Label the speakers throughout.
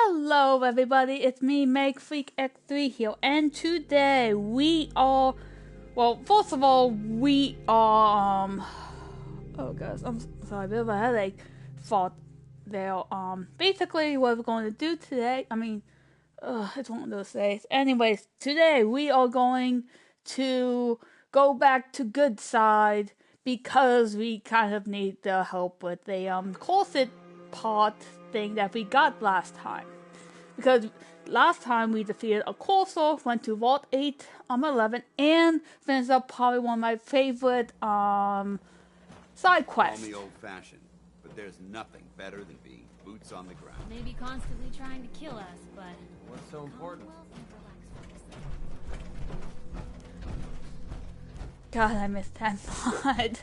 Speaker 1: Hello everybody, it's me, MegFreakX3 here, and today we are, well, first of all, we are, oh guys, I'm sorry, a bit of a headache thought there. Basically what we're going to do today, it's one of those days. Anyways, today we are going to go back to good side because we kind of need the help with the, corset part thing that we got last time. Because last time we defeated a Corsair, went to Vault 8, 11, and finished up probably one of my favorite side quests.
Speaker 2: Call me old-fashioned, but there's nothing better than being boots on the ground.
Speaker 3: Maybe constantly trying to kill us, but
Speaker 4: what's so important?
Speaker 1: God, I missed that mod.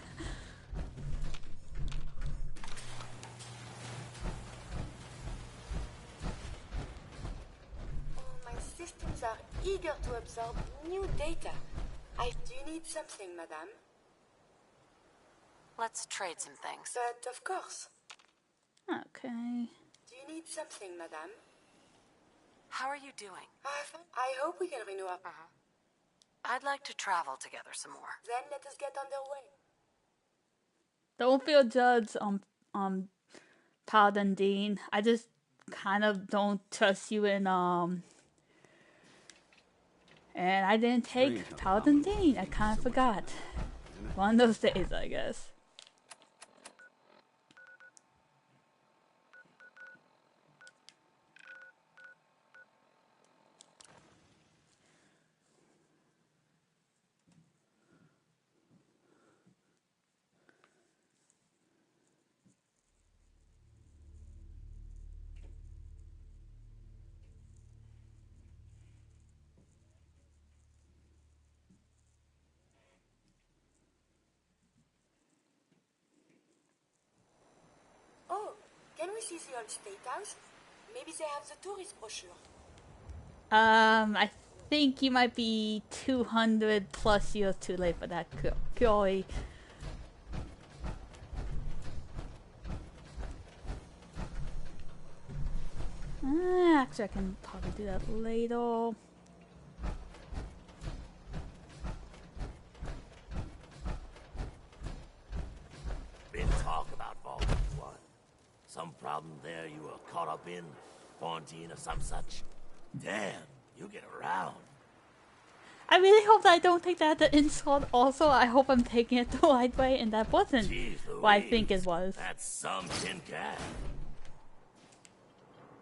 Speaker 5: Systems are eager to absorb new data. Do you need something, madame?
Speaker 6: Let's trade some things.
Speaker 5: But of course.
Speaker 1: Okay.
Speaker 5: Do you need something, madame?
Speaker 6: How are you doing?
Speaker 5: I hope we can renew our...
Speaker 6: I'd like to travel together some more.
Speaker 5: Then let us get underway.
Speaker 1: Don't feel judged Paladin Dean. I just kind of don't trust you in and I didn't take Paladin Dean. I kind of forgot. One of those days, I guess.
Speaker 5: Can we see the old state house? Maybe they have the tourist brochure.
Speaker 1: I think you might be 200 plus years too late for that, purely. Actually, I can probably do that later.
Speaker 7: Been talk about Vault 1. Some problem there you were caught up in? Quarantine or some such? Damn, you get around.
Speaker 1: I really hope that I don't take that as an insult. Also, I hope I'm taking it the right way, and that wasn't what I think it was.
Speaker 7: That's some tin can.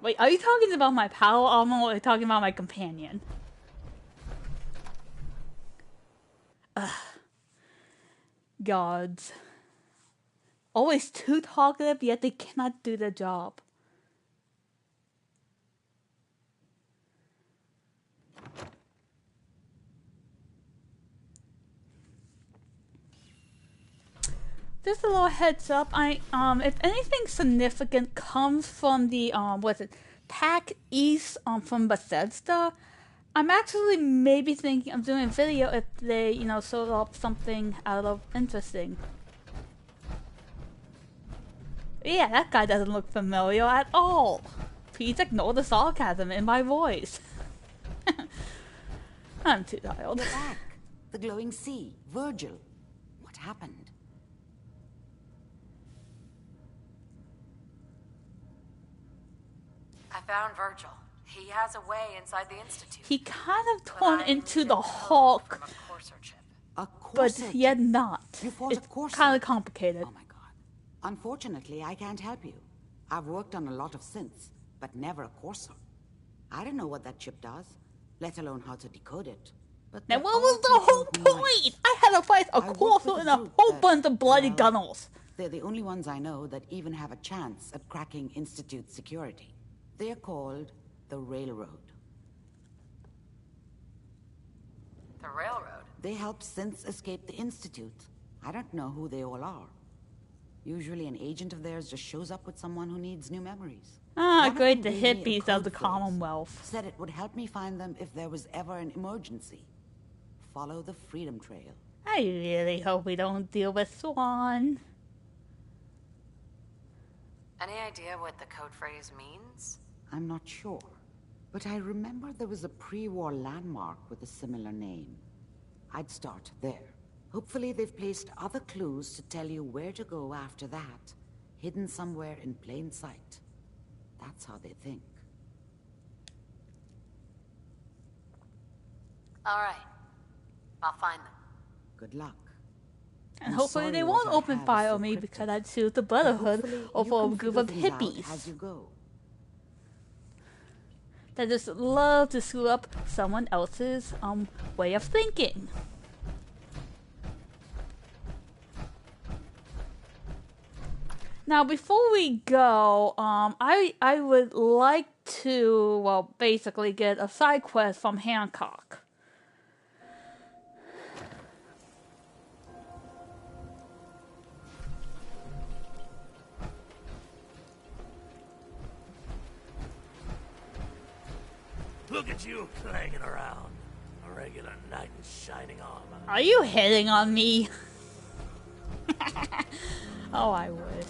Speaker 1: Wait, are you talking about my power armor, or are you talking about my companion? Ugh. Gods. Always too talkative, yet they cannot do their job. Just a little heads up, if anything significant comes from the, Pack East, from Bethesda, I'm actually maybe thinking of doing a video if they, sort up something out of interesting. Yeah, that guy doesn't look familiar at all. Please ignore the sarcasm in my voice. I'm too tired.
Speaker 8: You're back. The glowing sea. Virgil. What happened?
Speaker 6: I found Virgil. He has a way inside the Institute.
Speaker 1: He kind of turned into the Hulk,
Speaker 8: A
Speaker 1: but
Speaker 8: corset.
Speaker 1: yet not.
Speaker 8: You fought
Speaker 1: It's
Speaker 8: a corset.
Speaker 1: kind of complicated.
Speaker 8: Oh my god. Unfortunately, I can't help you. I've worked on a lot of synths, but never a Corsair. I don't know what that chip does, let alone how to decode it. But
Speaker 1: Now,
Speaker 8: there
Speaker 1: what
Speaker 8: are
Speaker 1: was the
Speaker 8: people
Speaker 1: whole
Speaker 8: who might.
Speaker 1: point? I had to fight a
Speaker 8: I work
Speaker 1: Corsair
Speaker 8: with
Speaker 1: and
Speaker 8: a
Speaker 1: a
Speaker 8: group
Speaker 1: whole
Speaker 8: that,
Speaker 1: bunch of bloody
Speaker 8: well,
Speaker 1: gunnels.
Speaker 8: They're the only ones I know that even have a chance at cracking Institute security. They're called the Railroad.
Speaker 6: The Railroad?
Speaker 8: They help synths escape the Institute. I don't know who they all are. Usually an agent of theirs just shows up with someone who needs new memories.
Speaker 1: Ah,
Speaker 8: One of
Speaker 1: great, the
Speaker 8: them gave me a
Speaker 1: hippies of the
Speaker 8: code phrase.
Speaker 1: Commonwealth.
Speaker 8: Said it would help me find them if there was ever an emergency. Follow the Freedom Trail.
Speaker 1: I really hope we don't deal with Swan.
Speaker 6: Any idea what the code phrase means?
Speaker 8: I'm not sure. But I remember there was a pre-war landmark with a similar name. I'd start there. Hopefully they've placed other clues to tell you where to go after that, hidden somewhere in plain sight. That's how they think.
Speaker 6: All right. I'll find them.
Speaker 8: Good luck.
Speaker 1: And
Speaker 8: I'm
Speaker 1: hopefully
Speaker 8: sorry
Speaker 1: they
Speaker 8: what
Speaker 1: won't
Speaker 8: I
Speaker 1: open
Speaker 8: have is
Speaker 1: fire
Speaker 8: so
Speaker 1: on me
Speaker 8: cryptic.
Speaker 1: because I'd choose the
Speaker 8: But
Speaker 1: Brotherhood
Speaker 8: hopefully you
Speaker 1: over a
Speaker 8: can
Speaker 1: group
Speaker 8: figure
Speaker 1: of
Speaker 8: things out
Speaker 1: hippies
Speaker 8: as you go.
Speaker 1: that just love to screw up someone else's way of thinking. Now, before we go, I would like to, well, basically get a side quest from Hancock.
Speaker 7: Look at you clanging around. A regular knight in shining armor.
Speaker 1: Are you hitting on me? Oh, I wish.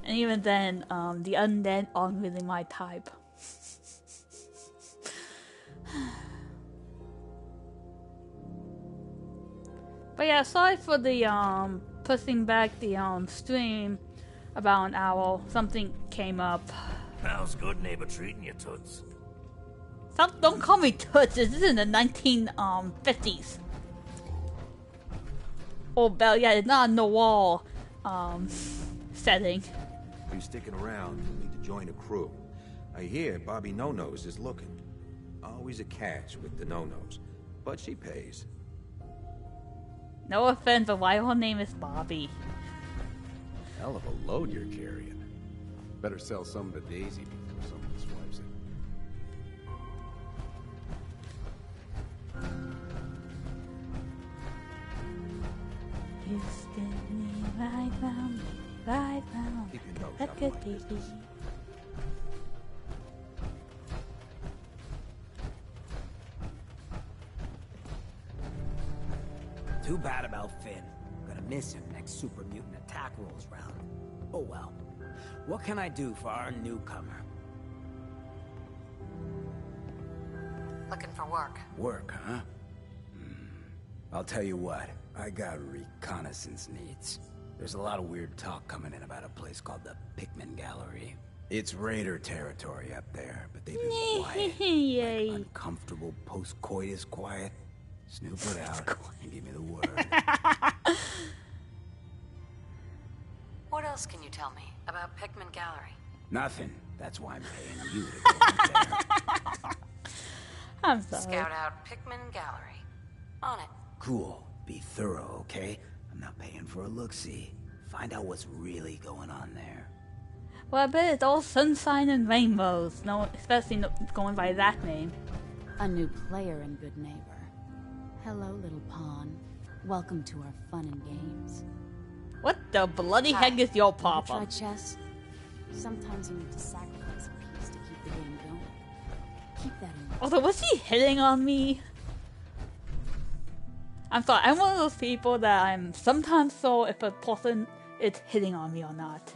Speaker 1: And even then, the undead aren't really my type. But yeah, sorry for the pushing back the stream about an hour. Something came up.
Speaker 7: How's good neighbor treating you, Toots?
Speaker 1: Stop! Don't call me Toots. This is in the 1950s. Oh, well, yeah, it's not a noir setting.
Speaker 4: If you're sticking around, you'll need to join a crew. I hear Bobby No-Nose is looking. Always a catch with the No-Nose, but she pays.
Speaker 1: No offense, but why her name is Bobby?
Speaker 2: Hell of a load you're carrying. Better sell some to Daisy before someone swipes it.
Speaker 1: You spin me right round,
Speaker 4: Keep your nose
Speaker 1: like
Speaker 4: out
Speaker 1: a
Speaker 4: of my
Speaker 1: baby.
Speaker 4: business.
Speaker 9: Too bad about Finn. Gonna miss him next super mutant attack rolls round. Oh well. What can I do for our newcomer?
Speaker 6: Looking for work.
Speaker 9: Work, huh? I'll tell you what. I got reconnaissance needs. There's a lot of weird talk coming in about a place called the Pikmin Gallery. It's raider territory up there, but they've been quiet.
Speaker 1: Yay.
Speaker 9: Like uncomfortable post-coitus quiet. Snoop it out and give me the word.
Speaker 6: What else can you tell me about Pikmin Gallery?
Speaker 9: Nothing. That's why I'm paying you to go up there.
Speaker 1: I'm sorry.
Speaker 6: Scout out Pikmin Gallery. On it.
Speaker 9: Cool. Be thorough, okay? I'm not paying for a look-see. Find out what's really going on there.
Speaker 1: Well, I bet it's all sunshine and rainbows. No, especially going by that name.
Speaker 10: A new player and good neighbor. Hello, little pawn. Welcome to our fun and games.
Speaker 1: What the bloody heck is your
Speaker 10: Try
Speaker 1: papa?
Speaker 10: chess? Sometimes you need to sacrifice a piece to keep the game going. Keep that in mind.
Speaker 1: Although, was he hitting on me? I'm sorry, I'm one of those people that I'm sometimes so if a person is hitting on me or not.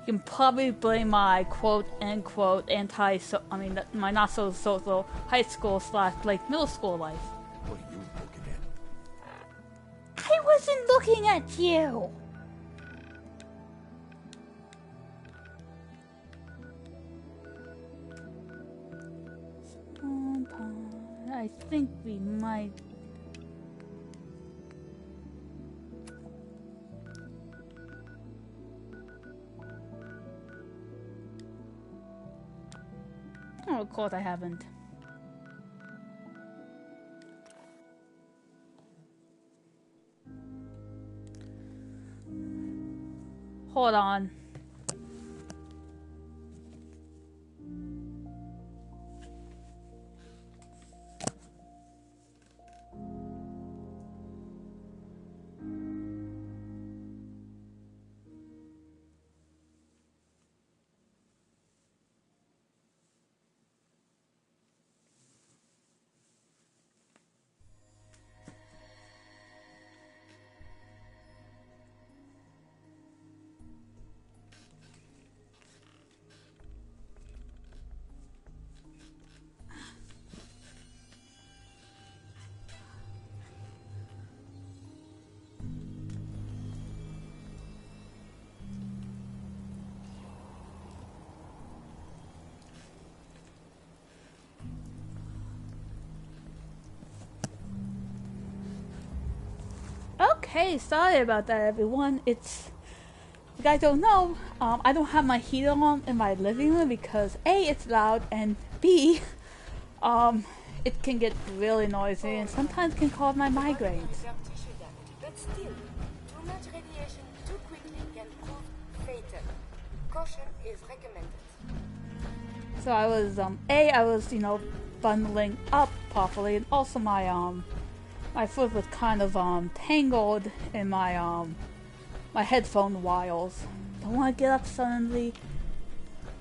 Speaker 1: You can probably blame my quote-unquote my not-so-social high school / like middle school life.
Speaker 4: What are you looking at?
Speaker 1: I wasn't looking at you! I think we might... Oh, of course I haven't. Hold on. Hey, sorry about that, everyone. It's... You guys don't know, I don't have my heater on in my living room because A, it's loud, and B, it can get really noisy and sometimes can cause my migraines.
Speaker 5: But still, too much radiation too quickly can prove fatal. Caution is recommended.
Speaker 1: So I was, I was, you know, bundling up properly, and also my foot was kind of, tangled in my, my headphone wires. Don't want to get up suddenly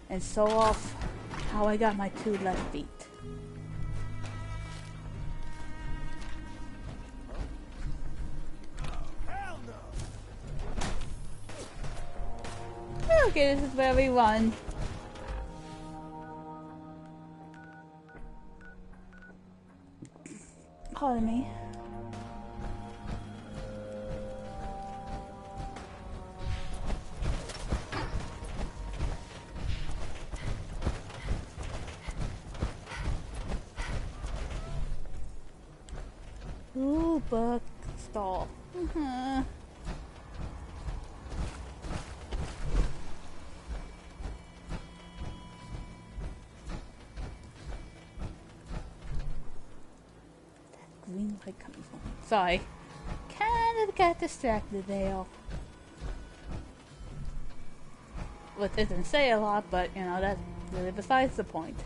Speaker 1: and show off how I got my 2 left feet. Okay, this is where we run. Pardon me. Ooh, book stall. Green light coming from. Sorry. Kind of got distracted there. Which doesn't say a lot, but you know, that's really besides the point.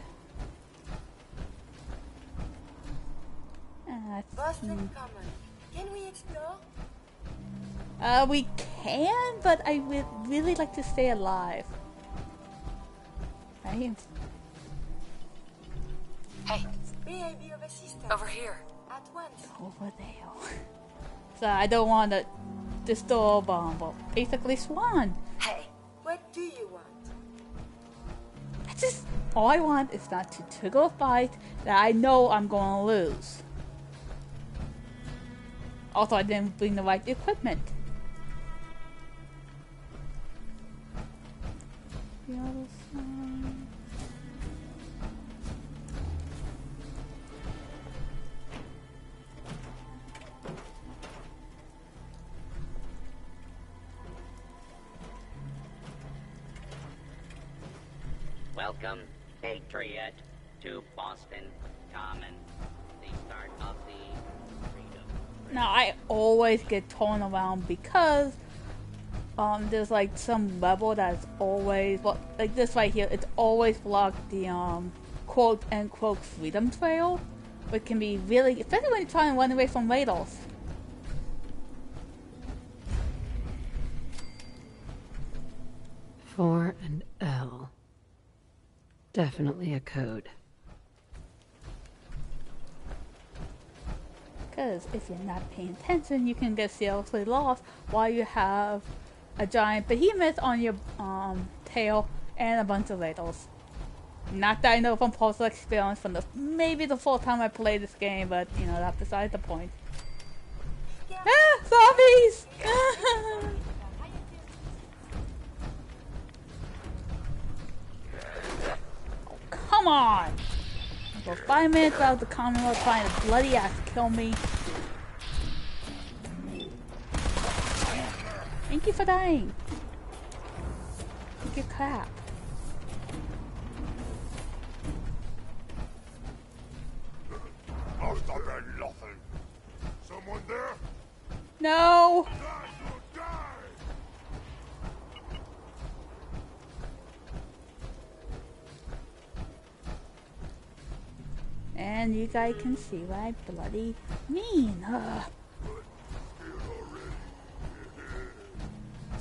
Speaker 5: Boston Common. Can we explore?
Speaker 1: We can, but I would really like to stay alive. Right?
Speaker 6: Hey,
Speaker 5: May I be of assistance?
Speaker 6: over here.
Speaker 5: At once.
Speaker 1: Over there. So I don't want to disturb, well, basically Swan.
Speaker 6: Hey.
Speaker 5: What do you want?
Speaker 1: All I want is not to trigger a fight that I know I'm going to lose. Also, I didn't bring the right equipment. The other side.
Speaker 11: Welcome, Patriot, to Boston Common, the start of the freedom.
Speaker 1: Now, I always get torn around because there's like some level that's always, well, like this right here, it's always blocked the quote unquote freedom trail, which can be really, especially when you're trying to run away from raiders.
Speaker 12: For and L. Definitely a code.
Speaker 1: Because if you're not paying attention, you can get seriously lost while you have a giant behemoth on your tail and a bunch of raiders. Not that I know from personal experience from maybe the full time I played this game, but you know, that's beside the point. Ah! Zombies! Come on! For 5 minutes out of the Commonwealth trying to bloody ass kill me. Thank you for dying. Take your crap.
Speaker 13: Must have been nothing. Someone there?
Speaker 1: No! And you guys can see what I bloody mean. Ugh.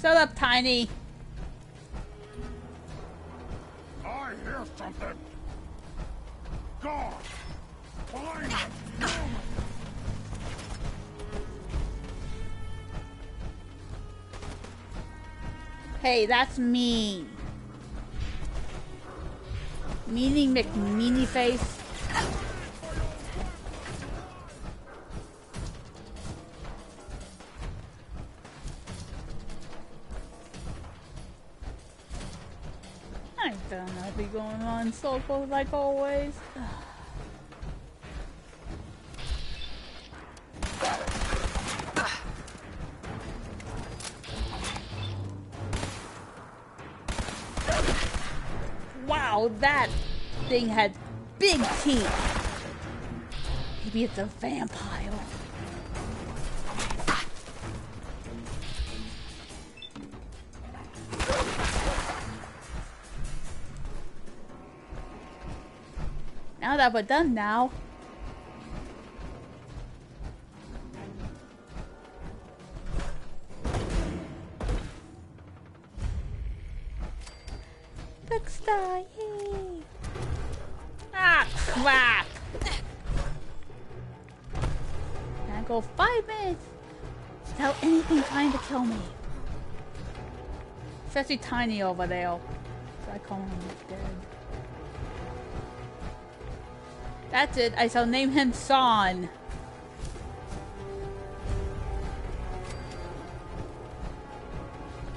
Speaker 1: Shut up, Tiny.
Speaker 13: I hear something. God! Find it!
Speaker 1: Hey, that's mean. Meaning McMeanie face. I don't know, be going on circles like always. Wow, that thing had big teeth. Maybe it's a vampire. Now that we're done now. Dexter, yay! Ah, crap! Can I go 5 minutes without anything trying to kill me? Especially Tiny over there. So I call him dead. That's it. I shall name him Son.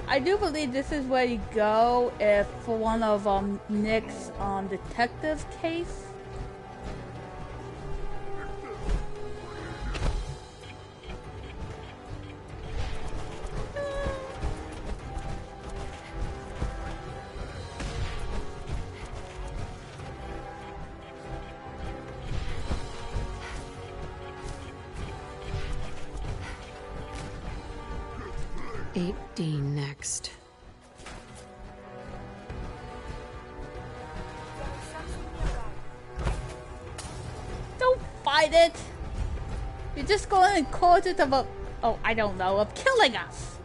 Speaker 1: I do believe this is where you go if for one of Nick's detective case.
Speaker 12: Next.
Speaker 1: Don't fight it! You're just going in causes of a... oh, I don't know, of killing us!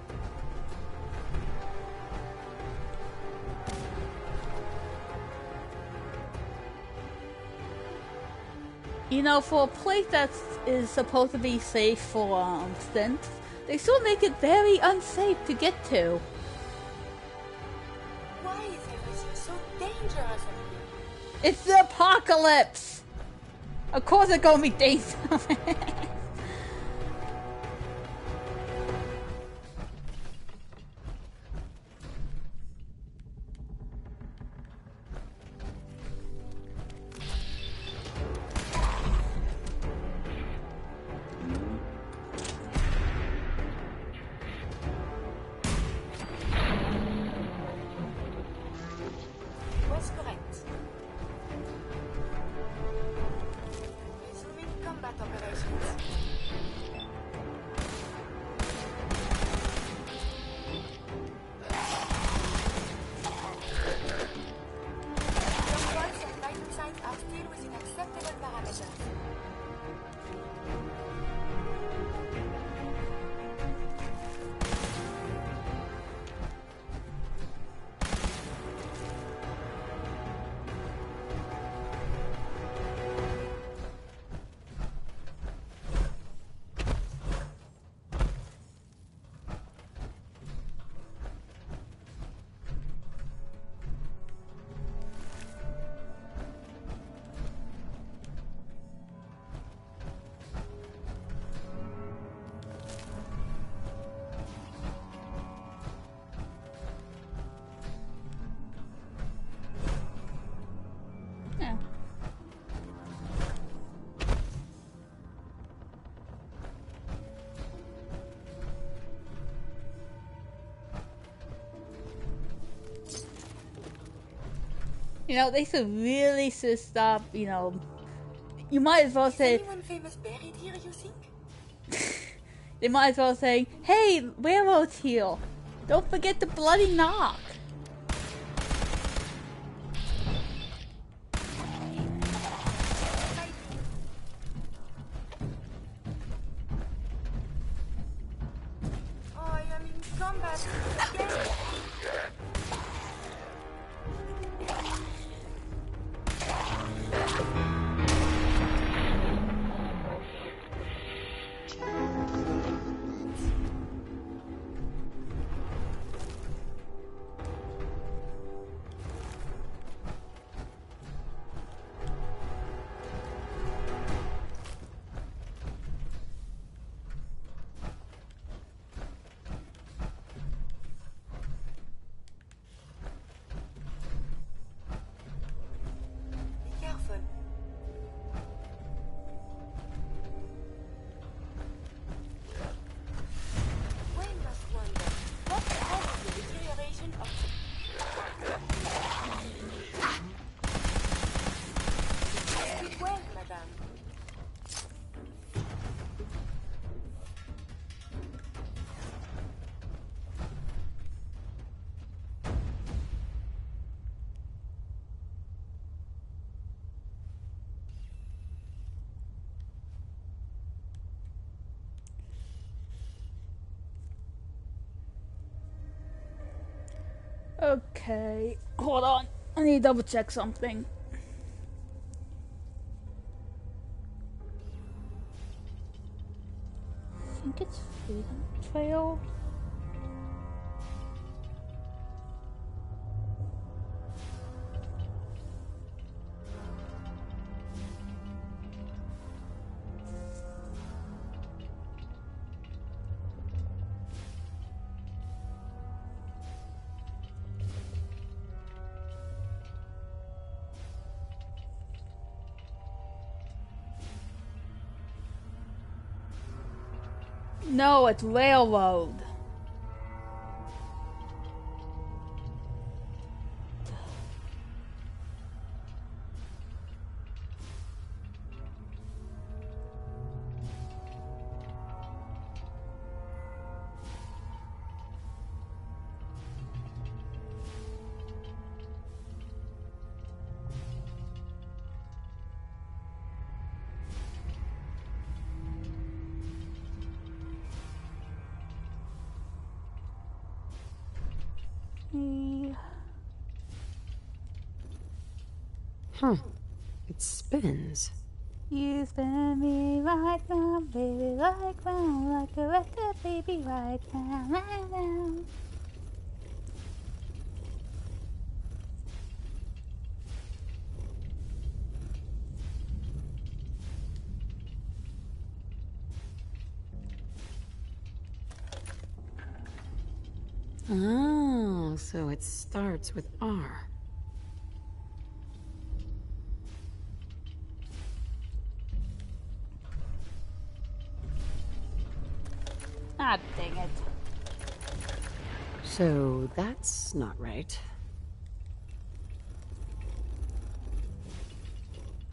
Speaker 1: You know, for a place that is supposed to be safe for synths, they still make it very unsafe to get to.
Speaker 5: Why is everything so dangerous?
Speaker 1: It's the apocalypse! Of course it's gonna be dangerous.
Speaker 5: Was correct. Resuming combat operations. Your pulse and vital signs are still within acceptable parameters. Yeah. You know, they should stop, you know, you might as well say... Is anyone famous buried here, you think?
Speaker 1: They might as well say, hey, werewolves here. Don't forget the bloody knock.
Speaker 5: I am in combat again.
Speaker 1: Okay, hold on. I need to double check something. I think it's Freedom Trail. No, it's railroad.
Speaker 12: Huh. It spins.
Speaker 1: You spin me right round, baby, right round, like a record, baby, right round, right round.
Speaker 12: Oh, so it starts with R.
Speaker 1: Ah, dang it.
Speaker 12: So that's not right.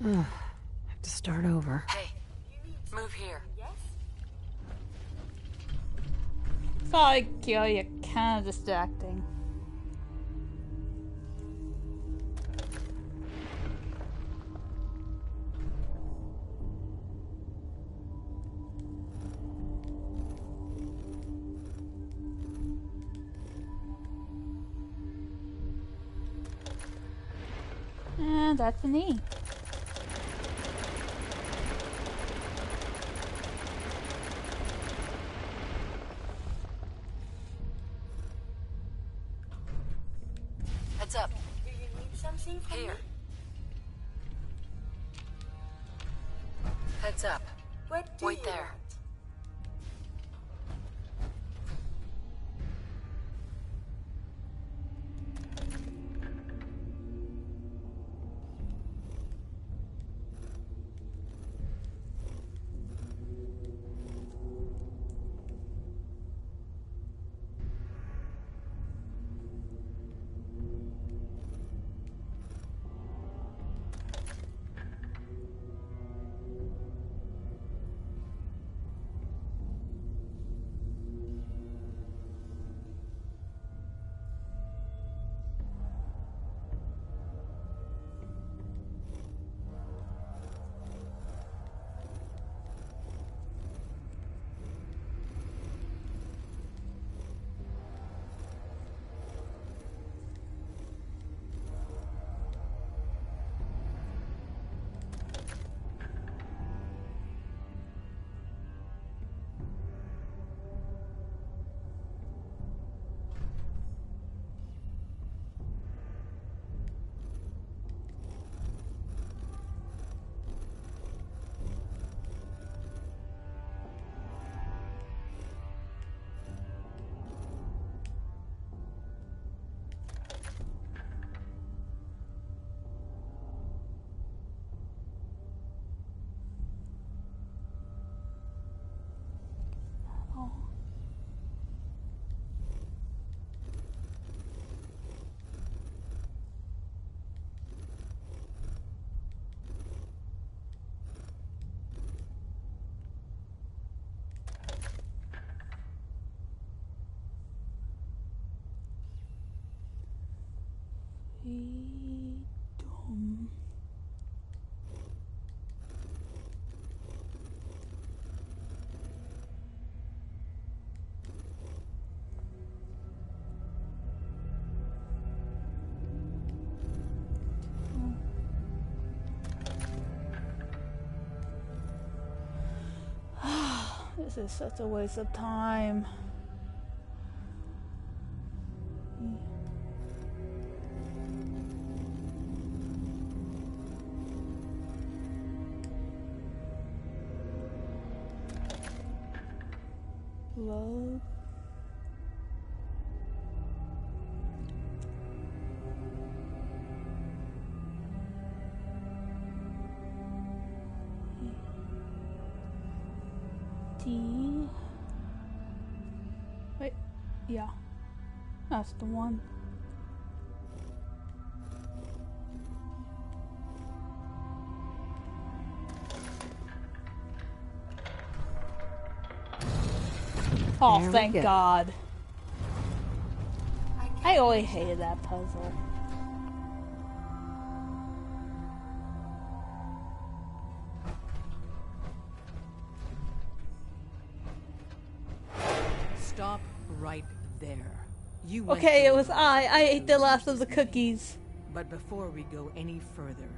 Speaker 12: Ugh, have to start over.
Speaker 6: Hey, move here.
Speaker 1: Sorry, Kyo, you're kind of distracting. And that's an E.
Speaker 6: Heads up.
Speaker 3: Do you need something from
Speaker 6: Here.
Speaker 3: me?
Speaker 6: Heads up.
Speaker 3: What do
Speaker 6: Wait
Speaker 3: you
Speaker 6: there.
Speaker 3: want? Freedom.
Speaker 1: This is such a waste of time. Load. D. Wait, yeah, that's the one. Oh, thank God. I always hated that puzzle.
Speaker 14: Stop right there. You
Speaker 1: okay, it was I ate the last of the cookies.
Speaker 14: But before we go any further,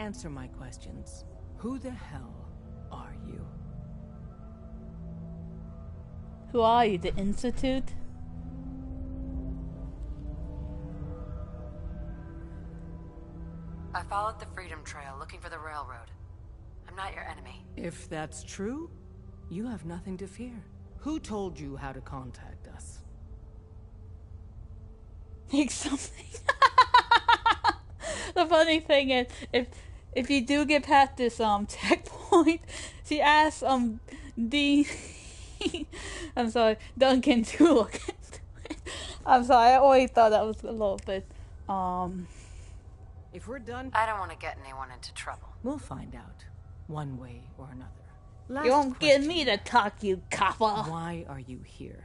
Speaker 14: answer my questions. Who the hell are you?
Speaker 1: Who are you, the Institute?
Speaker 6: I followed the Freedom Trail looking for the railroad. I'm not your enemy.
Speaker 14: If that's true, you have nothing to fear. Who told you how to contact us?
Speaker 1: Make something. The funny thing is, if you do get past this checkpoint, she asks Dean. I'm sorry, Duncan to look into it. I'm sorry, I always thought that was a little bit
Speaker 14: If we're done,
Speaker 6: I don't want to get anyone into trouble.
Speaker 14: We'll find out, one way or another.
Speaker 1: You won't get me to talk, you copper.
Speaker 14: Why are you here?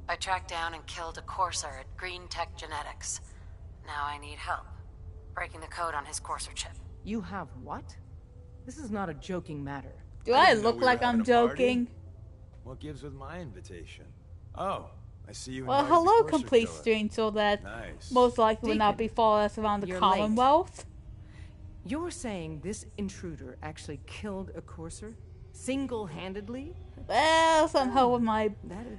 Speaker 6: I tracked down and killed a courser at Green Tech Genetics. Now I need help breaking the code on his courser chip.
Speaker 14: You have what? This is not a joking matter.
Speaker 1: Do I look like I'm joking?
Speaker 15: What gives with my invitation? Oh, I see you.
Speaker 1: Well, hello, complete stranger that most likely will not be following us around the Commonwealth.
Speaker 14: You're saying this intruder actually killed a courser? Single-handedly?
Speaker 1: Well, somehow with my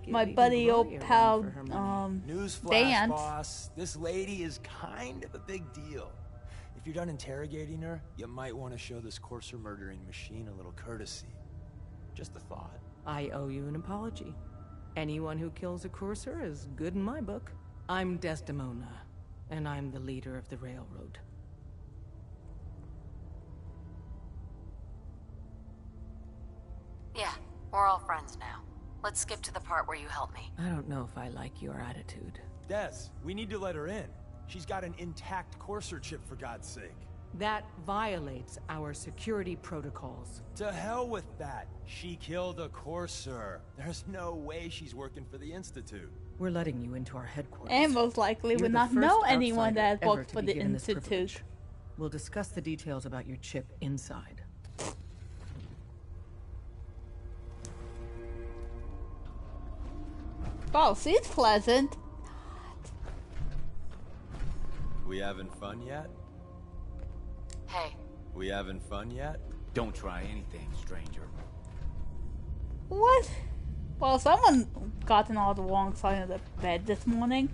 Speaker 1: buddy old pal,
Speaker 15: Newsflash,
Speaker 1: Dan.
Speaker 15: boss. This lady is kind of a big deal. If you're done interrogating her, you might want to show this courser murdering machine a little courtesy. Just a thought.
Speaker 14: I owe you an apology. Anyone who kills a courser is good in my book. I'm Desdemona, and I'm the leader of the railroad.
Speaker 6: Yeah, we're all friends now. Let's skip to the part where you help me.
Speaker 14: I don't know if I like your attitude.
Speaker 15: Des, we need to let her in. She's got an intact courser chip, for God's sake.
Speaker 14: That violates our security protocols.
Speaker 15: To hell with that. She killed a courser. There's no way she's working for the Institute.
Speaker 14: We're letting you into our headquarters.
Speaker 1: And most likely would not know anyone that worked for the Institute.
Speaker 14: We'll discuss the details about your chip inside.
Speaker 1: Oh, she's pleasant.
Speaker 15: We having fun yet?
Speaker 6: Hey.
Speaker 15: We having fun yet?
Speaker 9: Don't try anything, stranger.
Speaker 1: What? Well, someone gotten on the wrong side of the bed this morning.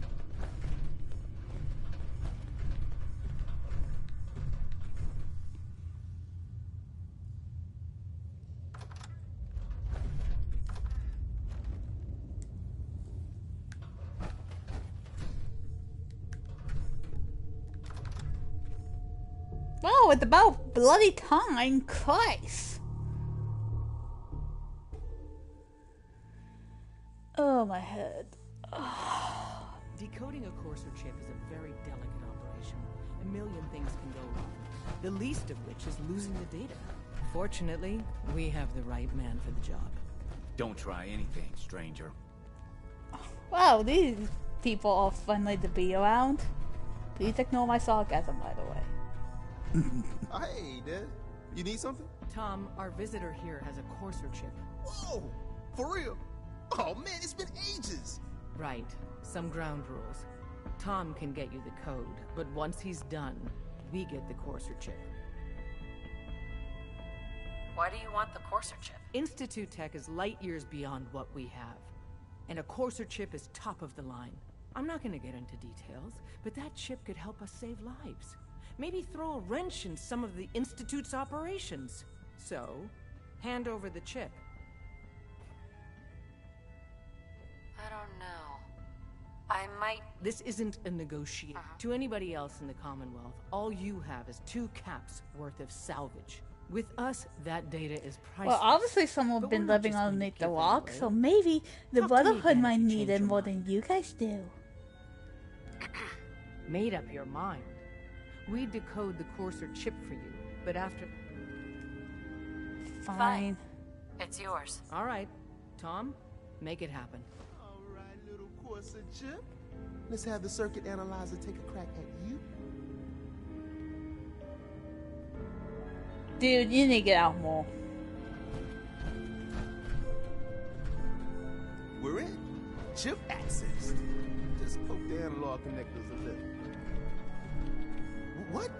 Speaker 1: Well, it's about bloody time, Christ. Oh, my head.
Speaker 14: Decoding a courser chip is a very delicate operation. A million things can go wrong, the least of which is losing the data. Fortunately, we have the right man for the job.
Speaker 9: Don't try anything, stranger.
Speaker 1: Wow, these people are friendly to be around. Please ignore my sarcasm, by the way.
Speaker 2: Hey, Des. You need something?
Speaker 14: Tom, our visitor here has a courser chip.
Speaker 2: Whoa! For real? Oh man, it's been ages!
Speaker 14: Right. Some ground rules. Tom can get you the code, but once he's done, we get the courser chip.
Speaker 6: Why do you want the Courser chip?
Speaker 14: Institute tech is light years beyond what we have. And a Courser chip is top of the line. I'm not gonna get into details, but that chip could help us save lives. Maybe throw a wrench in some of the Institute's operations. So, hand over the chip.
Speaker 6: I don't know. I might...
Speaker 14: This isn't a negotiation. To anybody else in the Commonwealth, all you have is 2 caps worth of salvage. With us, that data is priceless.
Speaker 5: Well, obviously someone's been living underneath the rock, so maybe the Brotherhood might need it more than you guys do.
Speaker 14: Made up your mind. We decode the Courser chip for you, but after...
Speaker 5: Fine.
Speaker 6: It's yours.
Speaker 14: All right. Tom, make it happen.
Speaker 16: All right, little Courser chip. Let's have the circuit analyzer take a crack at you.
Speaker 5: Dude, you need to get out more.
Speaker 16: We're in. Chip access. Just poke the analog connectors a little. What?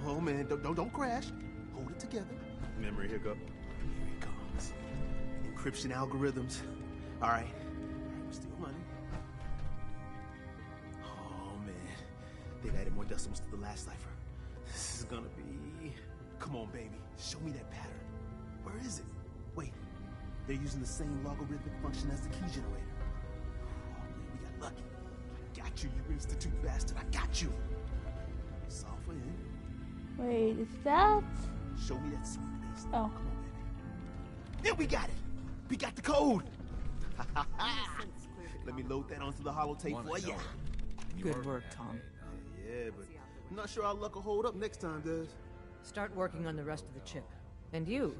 Speaker 16: Oh man, don't crash. Hold it together. Memory hiccup. Here it comes. Encryption algorithms. All right, we're still running. Oh man, they've added more decimals to the last cipher. This is gonna be... Come on, baby. Show me that pattern. Where is it? Wait, they're using the same logarithmic function as the key generator. Oh man, we got lucky. I got you, you Institute bastard. I got you. Software in.
Speaker 5: Wait, is that...
Speaker 16: Show me that super-based.
Speaker 5: Oh.
Speaker 16: Come on, baby. There, we got it. We got the code. Let me load that onto the holotape for you.
Speaker 14: Good work, Tom.
Speaker 16: Yeah, but I'm not sure our luck will hold up next time, does?
Speaker 14: Start working on the rest of the chip. And you,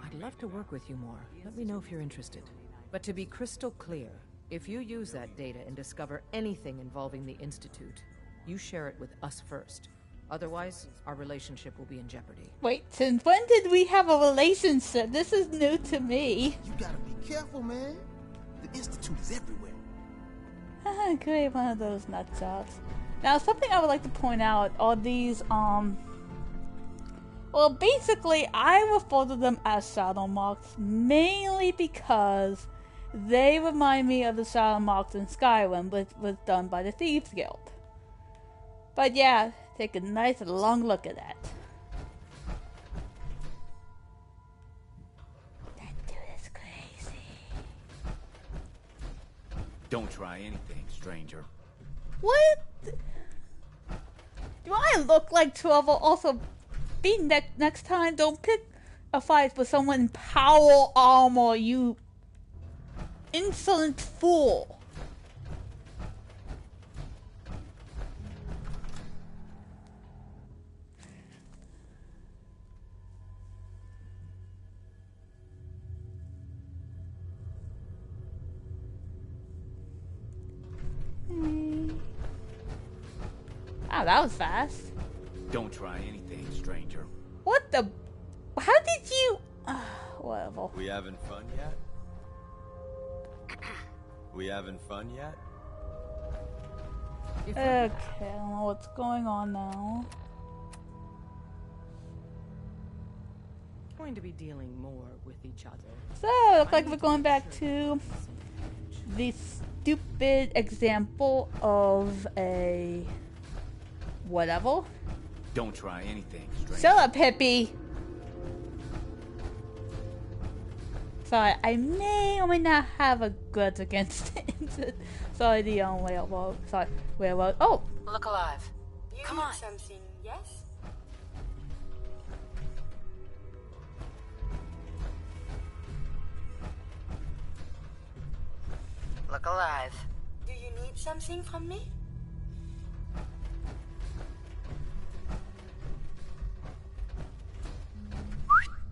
Speaker 14: I'd love to work with you more. Let me know if you're interested. But to be crystal clear, if you use that data and discover anything involving the Institute, you share it with us first. Otherwise, our relationship will be in jeopardy.
Speaker 5: Wait, since when did we have a relationship? This is new to me.
Speaker 16: You gotta be careful, man. The Institute is everywhere.
Speaker 5: Great, one of those nut jobs. Now, something I would like to point out are these, well, basically, I refer to them as shadow marks, mainly because they remind me of the shadow marks in Skyrim, which was done by the Thieves Guild. But yeah, take a nice long look at that. That dude is crazy.
Speaker 17: Don't try anything, stranger.
Speaker 5: What? Do I look like trouble? Also, be next time, don't pick a fight with someone in power armor, you insolent fool. Oh, that was fast.
Speaker 17: Don't try anything, stranger.
Speaker 5: What the? How did you? Whatever.
Speaker 18: We having fun yet? We having fun yet?
Speaker 5: Okay, I don't know what's going on now.
Speaker 14: Going to be dealing more with each other.
Speaker 5: So, looks like we're going back to the stupid example of a whatever.
Speaker 17: Don't try anything, stranger.
Speaker 5: Shut up, hippie. Sorry, I may or may not have a grudge against it. Sorry, the railroad. Sorry, railroad. Oh!
Speaker 6: Look alive.
Speaker 19: Come on. Something, yes?
Speaker 6: Look alive.
Speaker 19: Do you need something from me?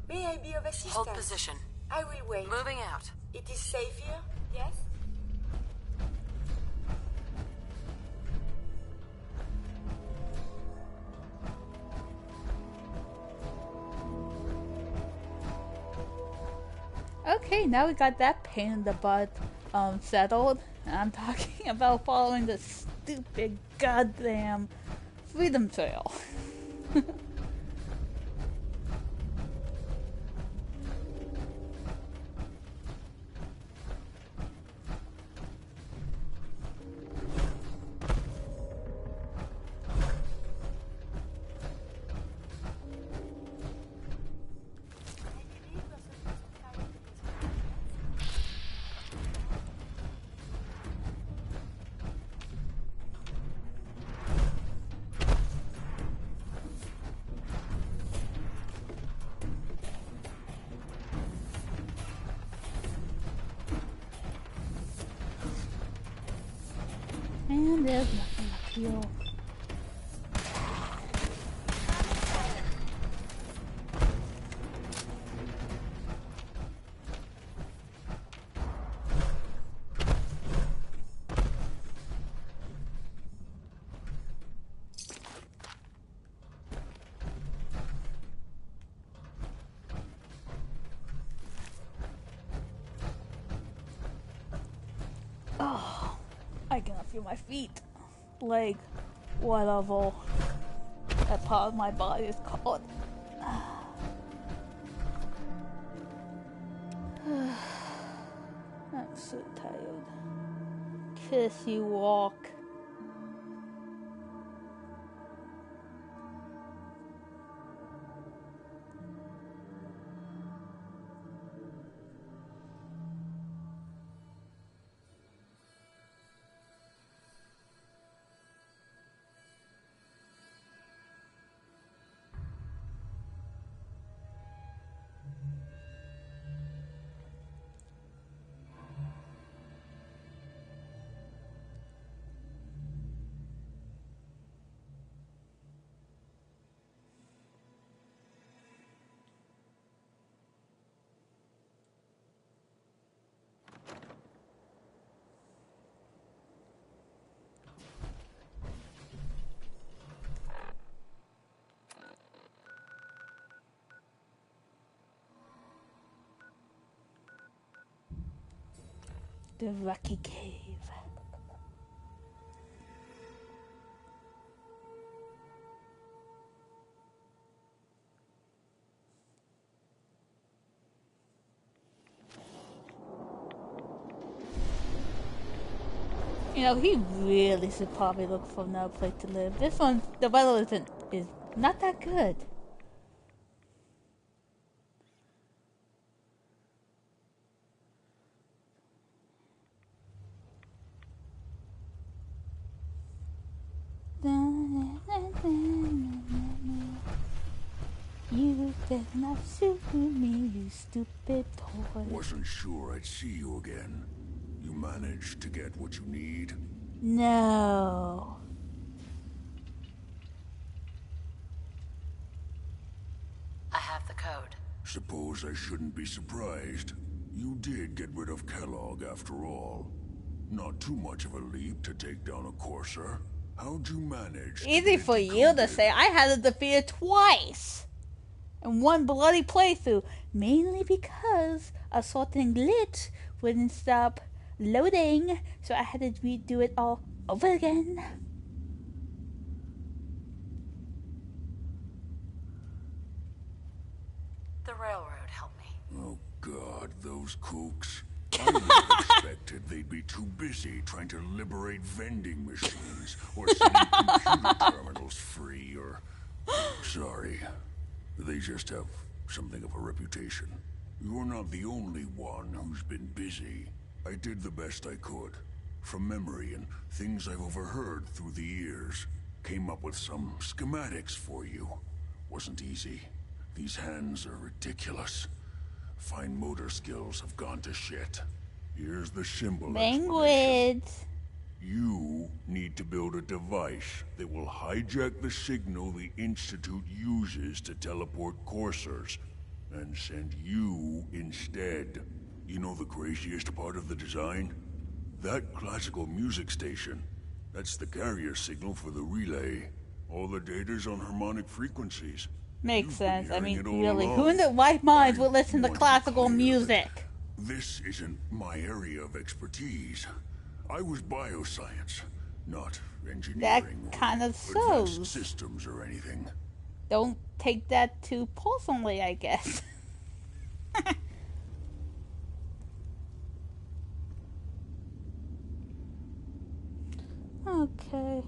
Speaker 19: May I be of assistance?
Speaker 6: Hold position.
Speaker 19: I will wait.
Speaker 6: Moving out.
Speaker 19: It is safe here, yes?
Speaker 5: Okay, now we got that pain in the butt settled. And I'm talking about following the stupid goddamn freedom trail. And there's nothing up here. Oh, I cannot feel my feet, leg, whatever that part of my body is called. I'm so tired. Kissy walk. The Rocky Cave. You know, he really should probably look for another place to live. This one, the weather is not that good. You better not shoot me, you stupid toy.
Speaker 13: Wasn't sure I'd see you again. You managed to get what you need?
Speaker 5: No.
Speaker 6: I have the code.
Speaker 13: Suppose I shouldn't be surprised. You did get rid of Kellogg after all. Not too much of a leap to take down a courser. How'd you manage?
Speaker 5: Easy for you to say. I had to defeat it twice. In one bloody playthrough. Mainly because a certain glitch wouldn't stop loading. So I had to redo it all over again.
Speaker 6: The railroad helped me.
Speaker 13: Oh God, those kooks. I would have expected they'd be too busy trying to liberate vending machines or setting computer terminals free or... Sorry. They just have something of a reputation. You're not the only one who's been busy. I did the best I could. From memory and things I've overheard through the years. Came up with some schematics for you. Wasn't easy. These hands are ridiculous. Fine motor skills have gone to shit. Here's the symbol.
Speaker 5: Language.
Speaker 13: You need to build a device that will hijack the signal the Institute uses to teleport coursers, and send you instead. You know the craziest part of the design? That classical music station. That's the carrier signal for the relay. All the data's on harmonic frequencies.
Speaker 5: Makes sense. I mean, really, who in their right minds would listen to classical music?
Speaker 13: This isn't my area of expertise. I was bioscience, not engineering.
Speaker 5: That kind of
Speaker 13: advanced
Speaker 5: shows.
Speaker 13: Systems or anything.
Speaker 5: Don't take that too personally, I guess. Okay.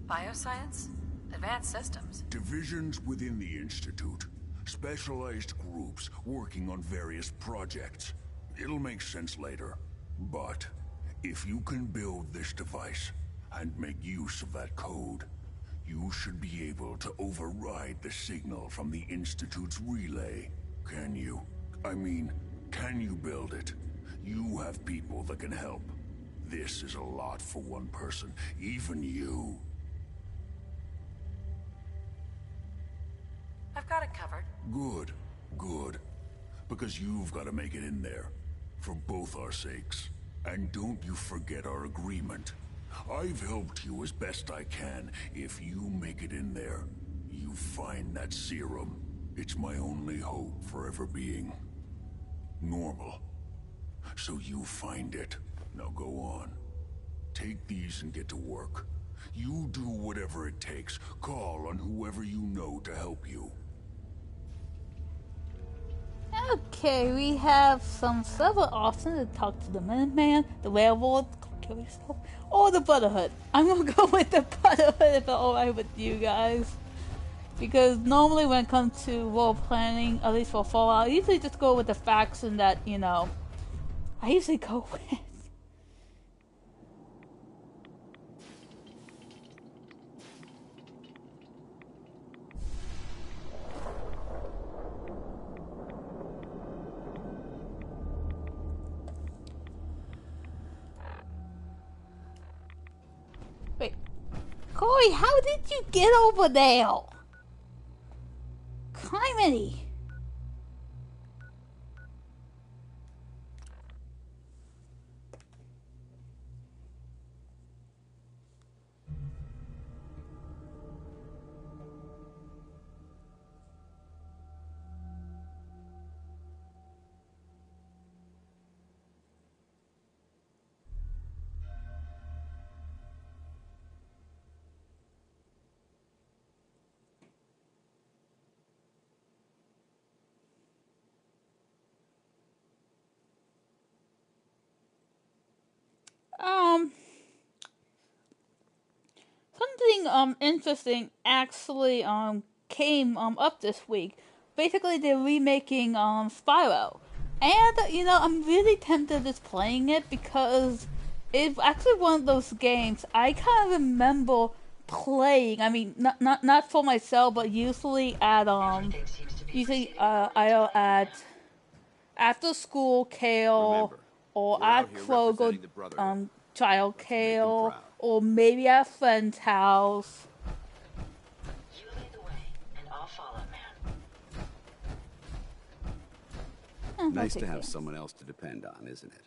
Speaker 6: Bioscience? Advanced systems?
Speaker 13: Divisions within the Institute. Specialized groups working on various projects. It'll make sense later. But if you can build this device and make use of that code, you should be able to override the signal from the Institute's relay. Can you? I mean, can you build it? You have people that can help. This is a lot for one person, even you.
Speaker 6: I've got it covered.
Speaker 13: Good, good. Because you've got to make it in there. For both our sakes. And don't you forget our agreement. I've helped you as best I can. If you make it in there, you find that serum. It's my only hope for ever being normal. So you find it. Now go on. Take these and get to work. You do whatever it takes. Call on whoever you know to help you.
Speaker 5: Okay, we have some several options to talk to the Minuteman, the werewolf, kill yourself, or the Brotherhood. I'm gonna go with the Brotherhood if it's alright with you guys. Because normally when it comes to role planning, at least for Fallout, I usually just go with the faction that, you know, I usually go with. Wait, Corey, how did you get over there? Criminy! Something interesting actually came up this week. Basically they're remaking Spyro. And you know, I'm really tempted just playing it because it's actually one of those games I kind of remember playing. I mean, not for myself, but usually at either at after school Kale or at Kroger child Kale or maybe at a friend's house.
Speaker 19: You lead the way, and I'll follow, man.
Speaker 2: Nice to have someone else to depend on, isn't it?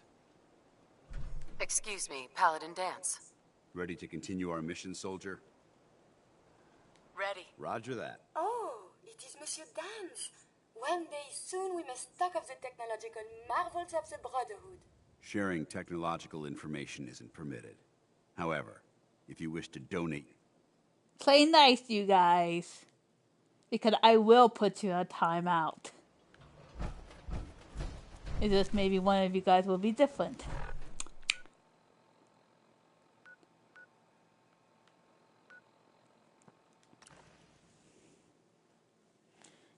Speaker 6: Excuse me, Paladin Dance.
Speaker 2: Ready to continue our mission, soldier?
Speaker 6: Ready.
Speaker 2: Roger that.
Speaker 19: Oh, it is Monsieur Dance. One day soon we must talk of the technological marvels of the Brotherhood.
Speaker 2: Sharing technological information isn't permitted. However, if you wish to donate...
Speaker 5: Play nice, you guys. Because I will put you on timeout. It's just maybe one of you guys will be different.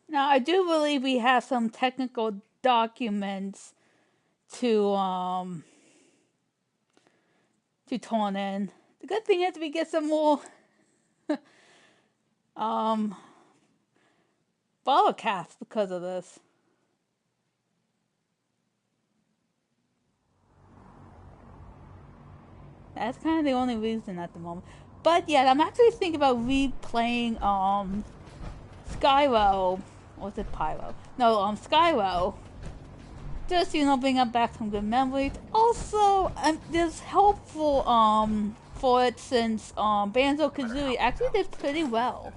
Speaker 5: Now, I do believe we have some technical documents to turn in. The good thing is we get some more broadcasts because of this. That's kind of the only reason at the moment. But yeah, I'm actually thinking about replaying Skyrim. Or was it Pyro? No, Skyrim. Just, you know, bring up back some good memories. Also, this helpful for it since Banjo-Kazooie actually did pretty well.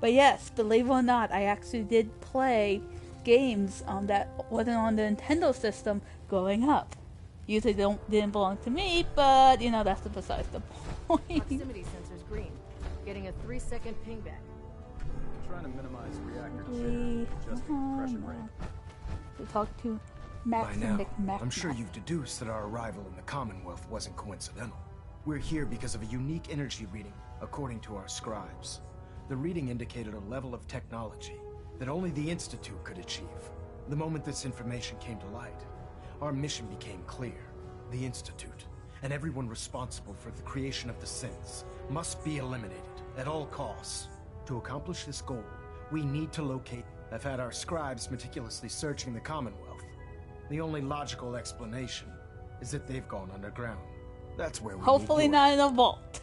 Speaker 5: But yes, believe it or not, I actually did play games that wasn't on the Nintendo system growing up. Usually didn't belong to me, but you know, that's besides the point.
Speaker 14: Proximity sensor's green. Getting a 3-second pingback.
Speaker 20: Trying to minimize reactor jitter, adjusting compression rate.
Speaker 5: To talk to Max
Speaker 20: By
Speaker 5: and
Speaker 20: now,
Speaker 5: Mac.
Speaker 20: I'm sure you've deduced that our arrival in the Commonwealth wasn't coincidental. We're here because of a unique energy reading, according to our scribes. The reading indicated a level of technology that only the Institute could achieve. The moment this information came to light, our mission became clear. The Institute, and everyone responsible for the creation of the synths must be eliminated at all costs. To accomplish this goal, we need to locate... I've had our scribes meticulously searching the Commonwealth. The only logical explanation is that they've gone underground. That's where we
Speaker 5: Hopefully
Speaker 20: need
Speaker 5: not in a vault.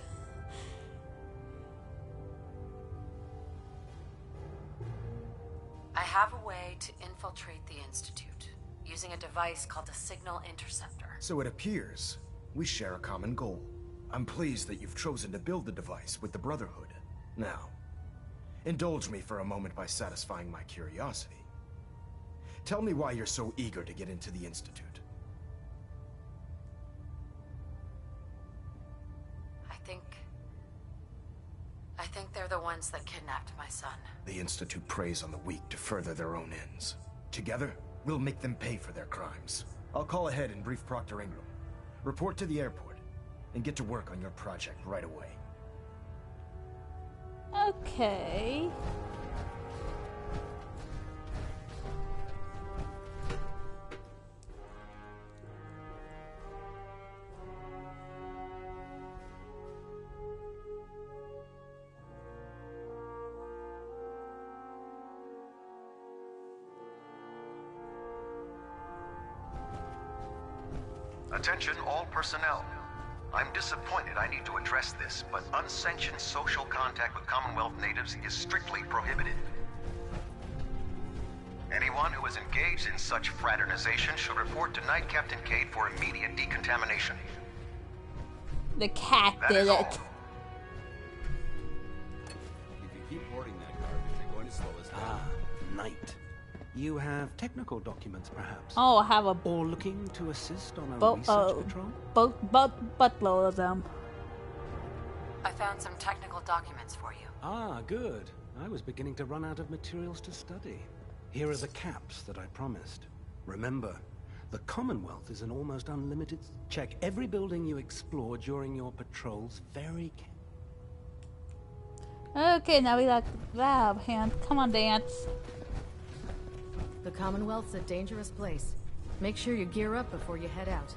Speaker 6: I have a way to infiltrate the Institute, using a device called a signal interceptor.
Speaker 20: So it appears we share a common goal. I'm pleased that you've chosen to build the device with the Brotherhood. Now, indulge me for a moment by satisfying my curiosity. Tell me why you're so eager to get into the Institute.
Speaker 6: I think they're the ones that kidnapped my son.
Speaker 20: The Institute preys on the weak to further their own ends. Together, we'll make them pay for their crimes. I'll call ahead and brief Proctor Ingram. Report to the airport, and get to work on your project right away.
Speaker 5: Okay.
Speaker 21: Attention all personnel. I'm disappointed I need to address this, but unsanctioned social contact with Commonwealth natives is strictly prohibited. Anyone who is engaged in such fraternization should report to Knight Captain Cade for immediate decontamination.
Speaker 5: The cat did it.
Speaker 2: If you keep hoarding that garbage, you're going to slow us down.
Speaker 16: Ah, Knight. You have technical documents, perhaps?
Speaker 5: Oh, I have a...
Speaker 16: Or looking to assist on a research patrol?
Speaker 5: Buttload of them.
Speaker 6: I found some technical documents for you.
Speaker 16: Ah, good. I was beginning to run out of materials to study. Here are the caps that I promised. Remember, the Commonwealth is an almost unlimited... Check every building you explore during your patrols very carefully.
Speaker 5: Okay, now we got lab hand. Come on, dance.
Speaker 14: The Commonwealth's a dangerous place. Make sure you gear up before you head out.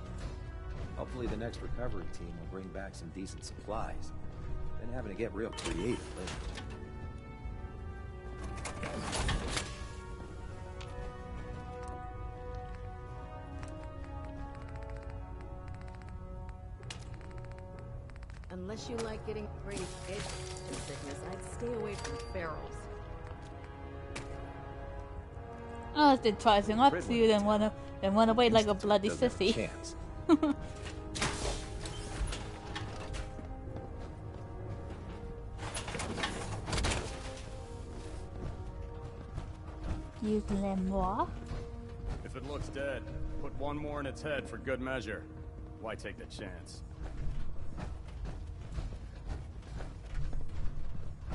Speaker 4: Hopefully the next recovery team will bring back some decent supplies. Then having to get real creative later.
Speaker 14: Unless you like getting radiation sickness, I'd stay away from ferals.
Speaker 5: Oh, it did try to up to you, then run away like a bloody sissy. Use Lemoir.
Speaker 22: If it looks dead, put one more in its head for good measure. Why take the chance?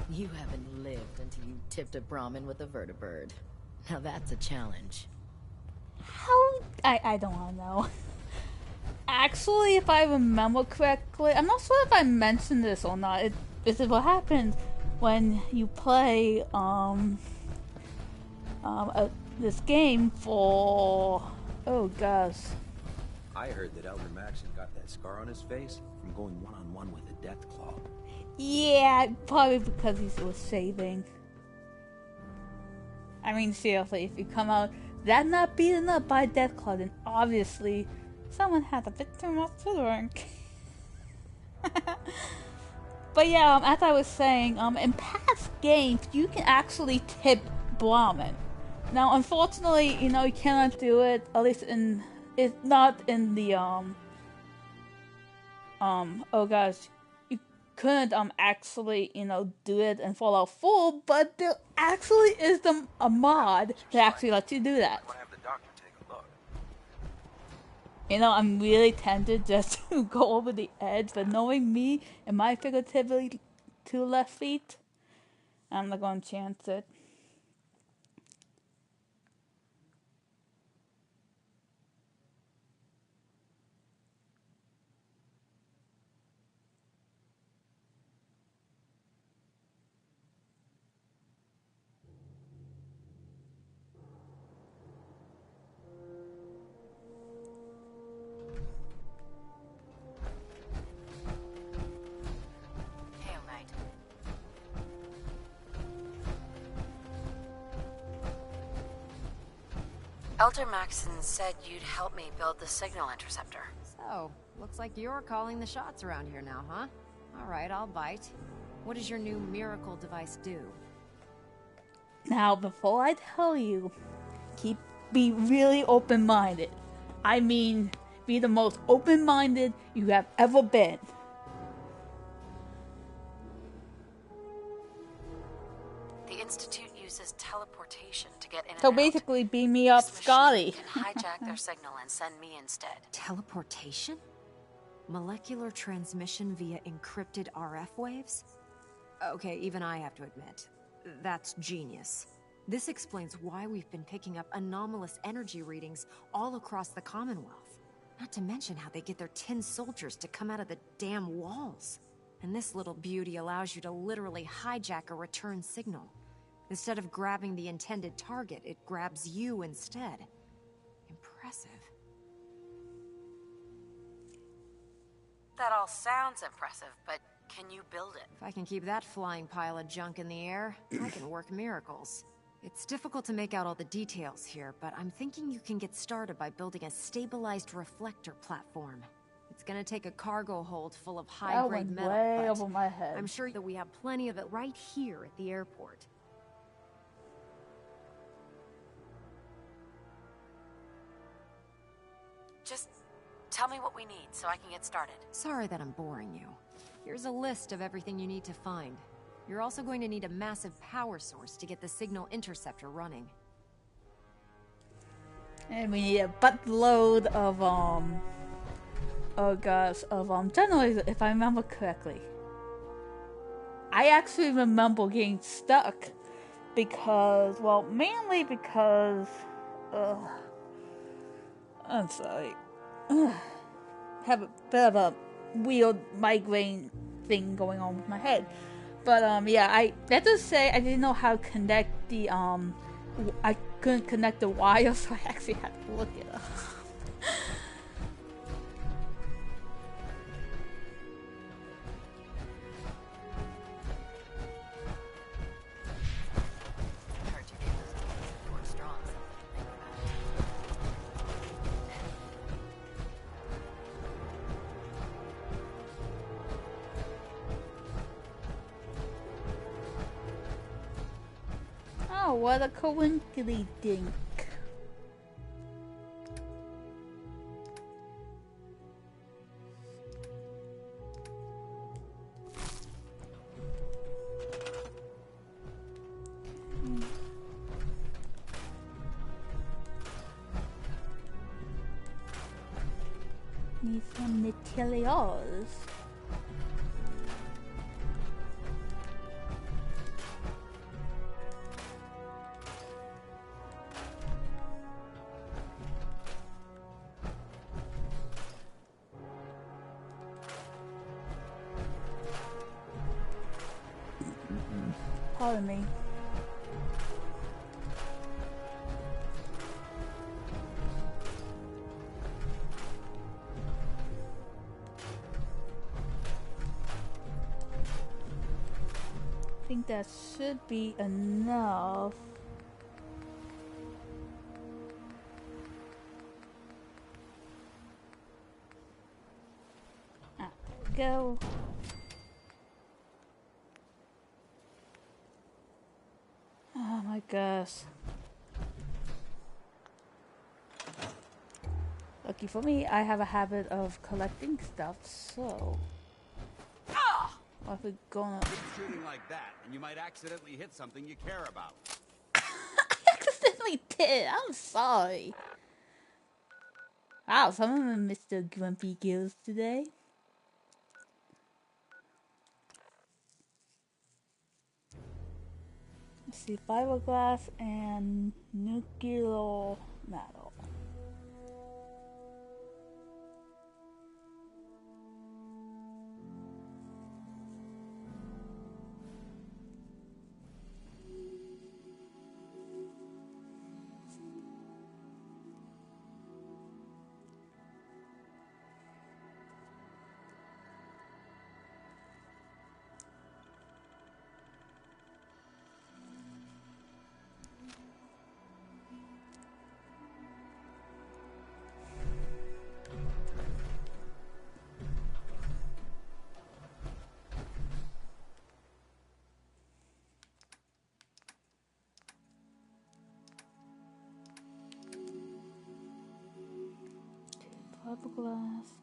Speaker 23: You haven't lived until you tipped a Brahmin with a vertibird. Now that's a challenge.
Speaker 5: How? I don't want to know. Actually, if I remember correctly, I'm not sure if I mentioned this or not. This is what happens when you play this game for... Oh gosh.
Speaker 4: I heard that Elder Maxon got that scar on his face from going one-on-one with a Deathclaw.
Speaker 5: Yeah, probably because he was saving. I mean, seriously, if you come out that not beaten up by Deathclaw, then obviously someone had a bit too much to drink. But yeah, as I was saying, in past games, you can actually tip Brahmin. Now, unfortunately, you cannot do it. At least it's not in the oh gosh, you couldn't actually do it in Fallout 4, but there actually is a mod that actually lets you do that. I'm really tempted just to go over the edge, but knowing me and my figuratively 2 left feet, I'm not going to chance it.
Speaker 6: Elder Maxon said you'd help me build the signal interceptor.
Speaker 23: So, looks like you're calling the shots around here now, huh? Alright, I'll bite. What does your new miracle device do?
Speaker 5: Now, before I tell you, be really open-minded. I mean, be the most open-minded you have ever been.
Speaker 6: The Institute uses teleportation to get in
Speaker 5: So
Speaker 6: and out.
Speaker 5: basically, beam me up, Scotty.
Speaker 6: Can hijack their signal and send me instead.
Speaker 23: Teleportation? Molecular transmission via encrypted RF waves? Okay, even I have to admit, that's genius. This explains why we've been picking up anomalous energy readings all across the Commonwealth. Not to mention how they get their tin soldiers to come out of the damn walls. And this little beauty allows you to literally hijack a return signal. Instead of grabbing the intended target, it grabs you instead. Impressive.
Speaker 6: That all sounds impressive, but can you build it?
Speaker 23: If I can keep that flying pile of junk in the air, I can work miracles. It's difficult to make out all the details here, but I'm thinking you can get started by building a stabilized reflector platform. It's gonna take a cargo hold full of high-grade metal,
Speaker 5: way
Speaker 23: but
Speaker 5: over my head.
Speaker 23: I'm sure that we have plenty of it right here at the airport.
Speaker 6: Just tell me what we need so I can get started.
Speaker 23: Sorry that I'm boring you. Here's a list of everything you need to find. You're also going to need a massive power source to get the signal interceptor running.
Speaker 5: And we need a buttload of, generally, if I remember correctly. I actually remember getting stuck because, well, mainly because, I'm sorry. Have a bit of a weird migraine thing going on with my head. But, yeah, that does say I didn't know how to connect the, I couldn't connect the wire, so I actually had to look it up. Oh, what a coinky dink. Need some materials. Pardon me. I think that should be enough. Ah, there we go. Oh my gosh. Lucky for me, I have a habit of collecting stuff, so... If we're gonna...
Speaker 17: Keep shooting like that, and you might accidentally hit something you care about.
Speaker 5: I accidentally did! I'm sorry. Wow, some of them Mr. Grumpy Gills today. Let's see, fiberglass and nuclear metal.
Speaker 1: Fiberglass.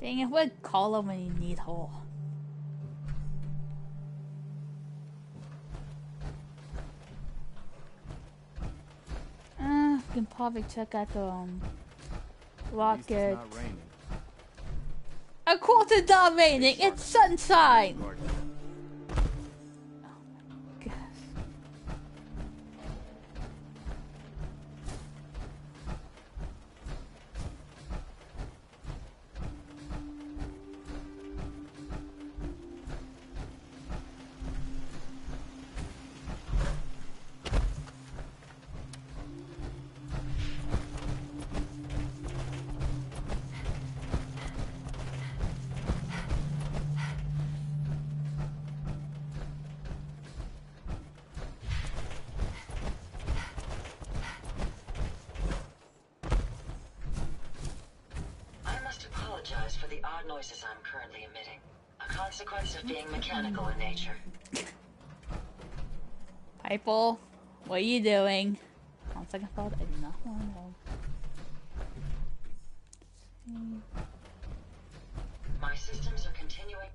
Speaker 1: Dang it, what call him when you need hole? We can probably check out the rocket.
Speaker 2: It's not raining.
Speaker 1: Of course it's not raining, it's sunshine!
Speaker 6: For the odd noises I'm currently emitting. A consequence of being mechanical in nature.
Speaker 1: Piper, what are you doing? On second thought, I do not want to know.
Speaker 6: My systems are continuing.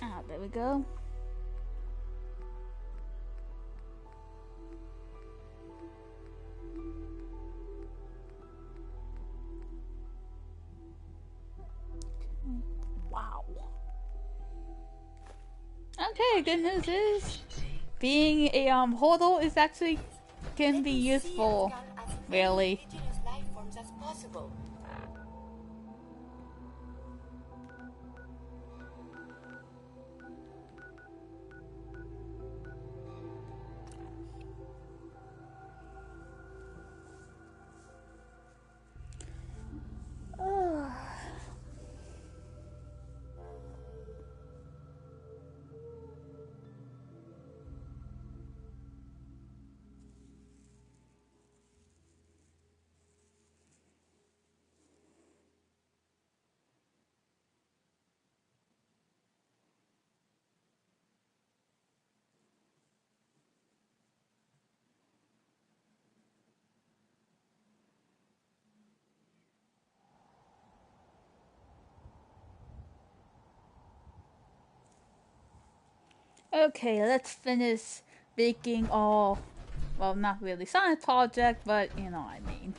Speaker 1: Ah, there we go. Wow. Okay, good news is being a portal is actually can be useful. Really.
Speaker 19: Life forms as possible.
Speaker 5: Okay, let's finish making all, well, not really science project, but you know what I mean.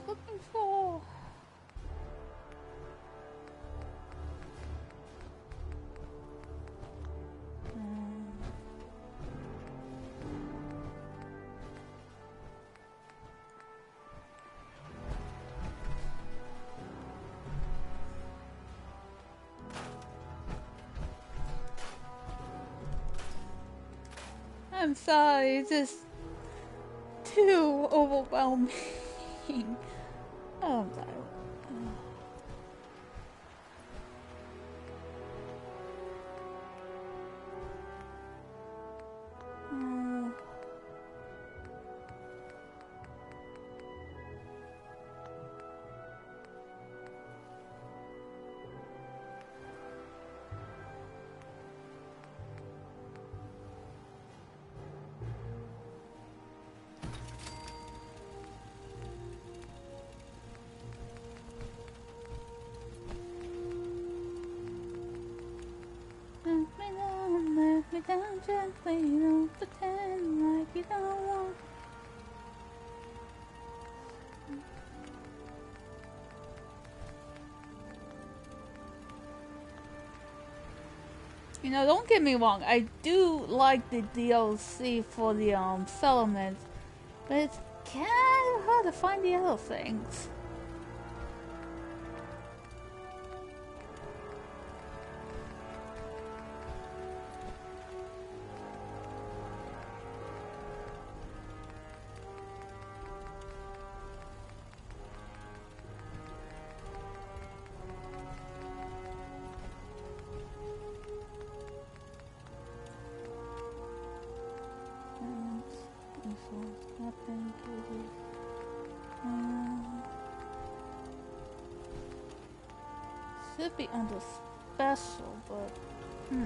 Speaker 5: Looking for. I'm sorry, it's just too overwhelming. Oh, I'm sorry. Let me down gently, don't pretend like you don't want. You know, don't get me wrong, I do like the DLC for the settlements, but it's kinda hard to find the other things. Should be under special, but wait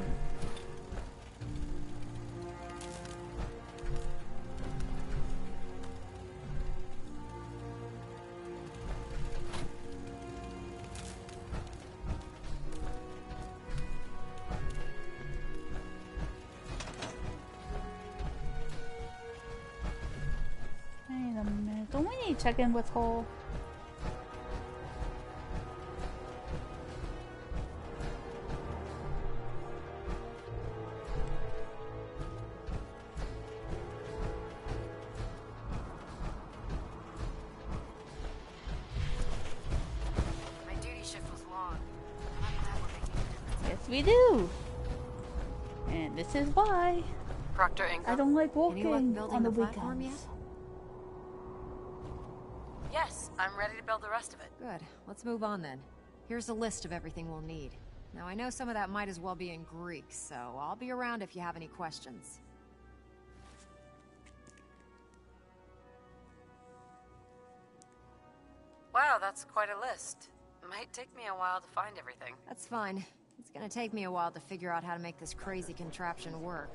Speaker 5: a minute. Don't we need to check in with Hole? We do, and this is why
Speaker 6: Proctor Ingram.
Speaker 5: I don't like walking
Speaker 23: building
Speaker 5: on the
Speaker 23: platform
Speaker 5: weekends.
Speaker 6: Yes, I'm ready to build the rest of it.
Speaker 23: Good. Let's move on then. Here's a list of everything we'll need. Now I know some of that might as well be in Greek, so I'll be around if you have any questions.
Speaker 6: Wow, that's quite a list. Might take me a while to find everything.
Speaker 23: That's fine. It's gonna take me a while to figure out how to make this crazy contraption work.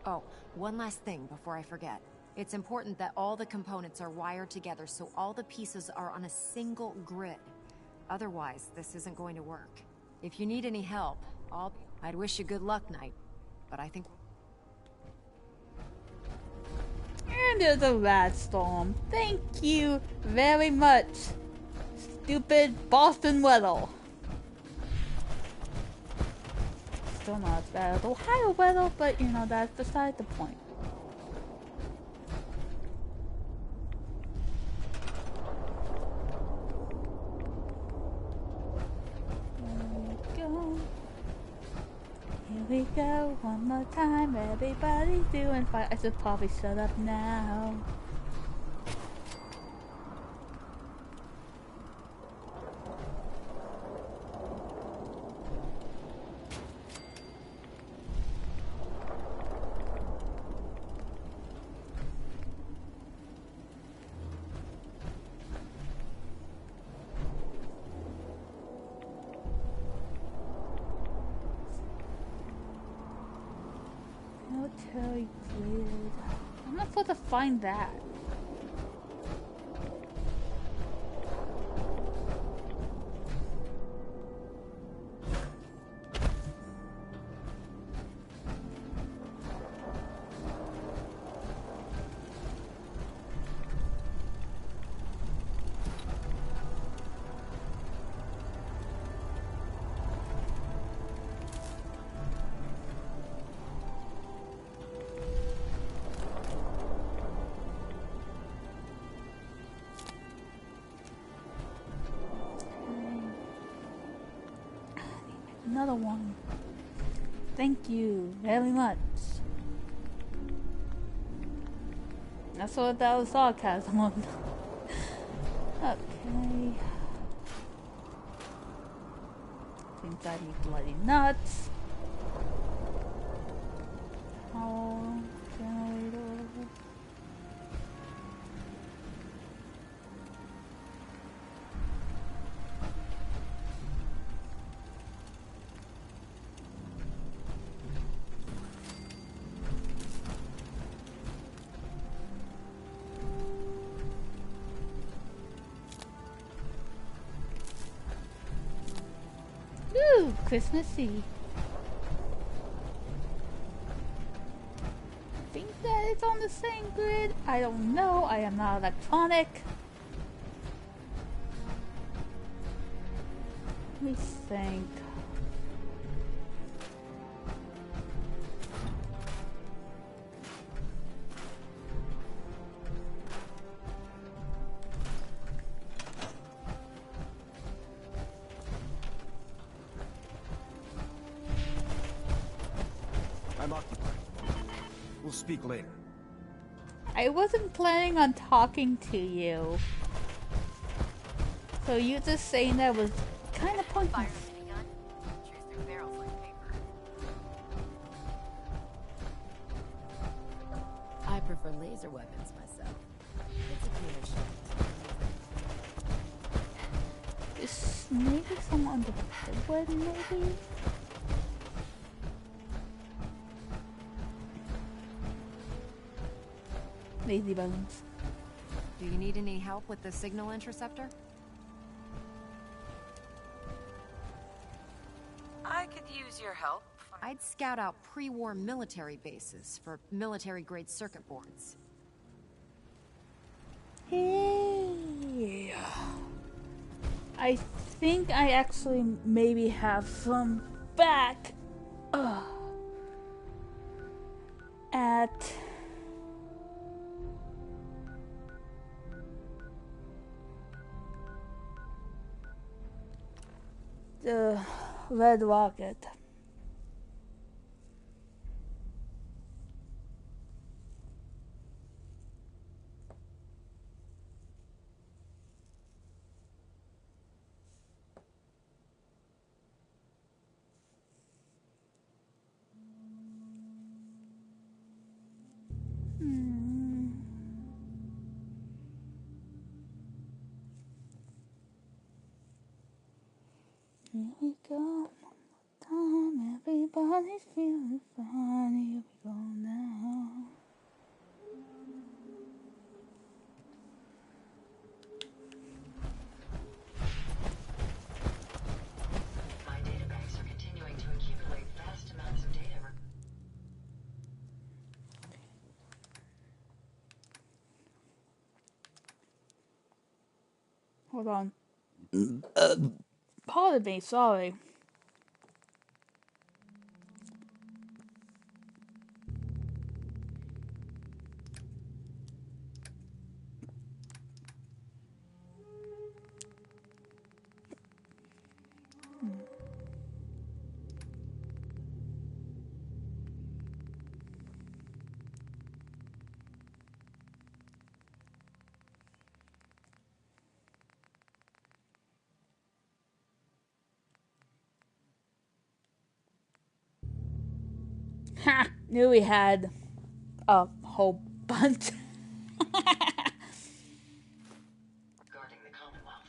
Speaker 23: Oh, one last thing before I forget. It's important that all the components are wired together so all the pieces are on a single grid. Otherwise, this isn't going to work. If you need any help, I'd wish you good luck, Knight. But I think...
Speaker 5: And there's a rat storm. Thank you very much, stupid Boston weather. Still not as bad as Ohio weather, but you know, that's beside the point. Here we go, one more time, everybody's doing fine. I should probably shut up now. Military grid. I'm not supposed to find that. Another one. Thank you very much. That's what that was sarcasm on. Okay. Seems I need bloody nuts. Oh, generator. Ooh, Christmassy. I think that it's on the same grid. I don't know. I am not electronic. Let me think.
Speaker 20: I'm occupied. We'll speak later.
Speaker 5: I wasn't planning on talking to you. So you just saying that was kind of pointless.
Speaker 7: I prefer laser weapons myself. It's a cleaner shot.
Speaker 5: Is maybe someone on the wood, maybe? Lazy bones.
Speaker 23: Do you need any help with the signal interceptor? I could use your help. I'd scout out pre-war military bases for military-grade circuit boards.
Speaker 5: Hey. I think I actually maybe have some back at the Red Rocket. Here we go, one more time, everybody's feeling fine, here we go now.
Speaker 6: My data banks are continuing to accumulate vast amounts of data.
Speaker 5: Hold on. Pardon me, sorry. Ha! Knew we had a whole bunch.
Speaker 6: Guarding the Commonwealth.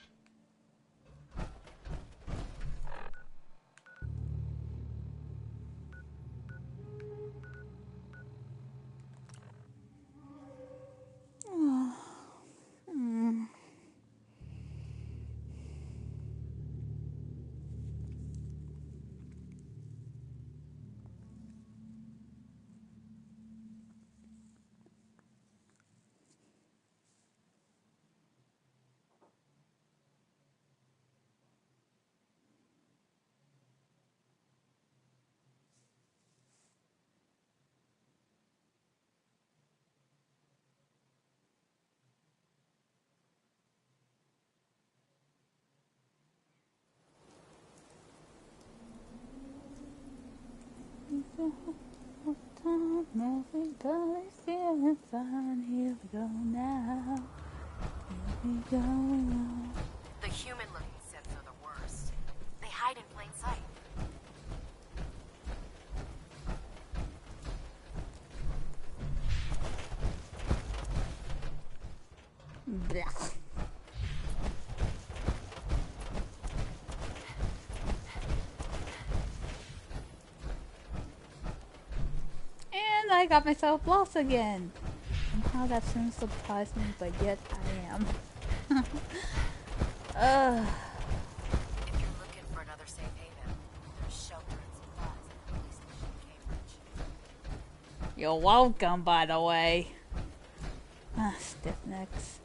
Speaker 5: Moving, but it's feeling fine. Here we go now. Here we go now.
Speaker 23: The human-looking Siths are the worst. They hide in plain sight.
Speaker 5: Blech. And I got myself lost again. Somehow that shouldn't surprise me, but yet I am.
Speaker 23: If you're looking for another safe haven, there's shelter and supplies at the police station in Cambridge.
Speaker 5: You're welcome, by the way. Ah, stiff necks.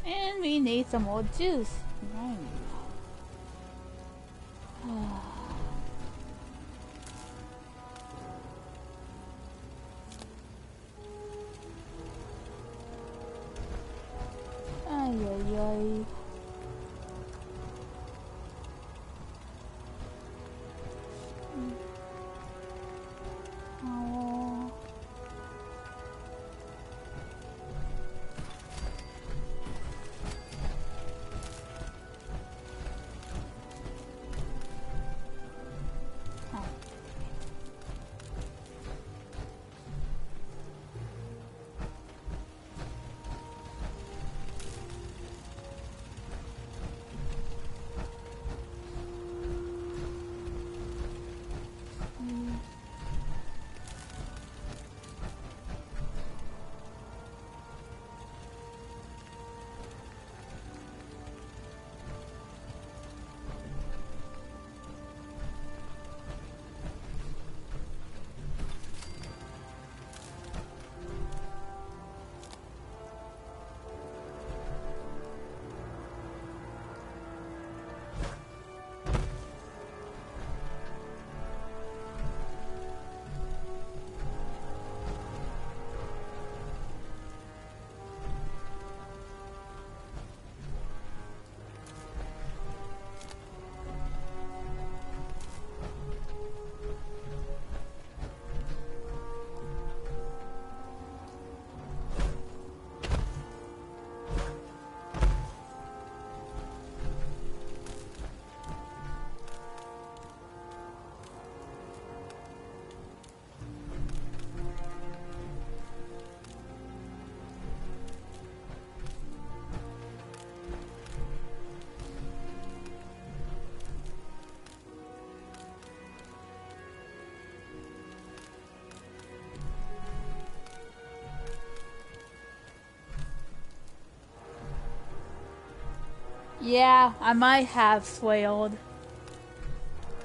Speaker 5: And we need some more juice. Right. Ay, ay, ay. Oh. Yeah, I might have swayed.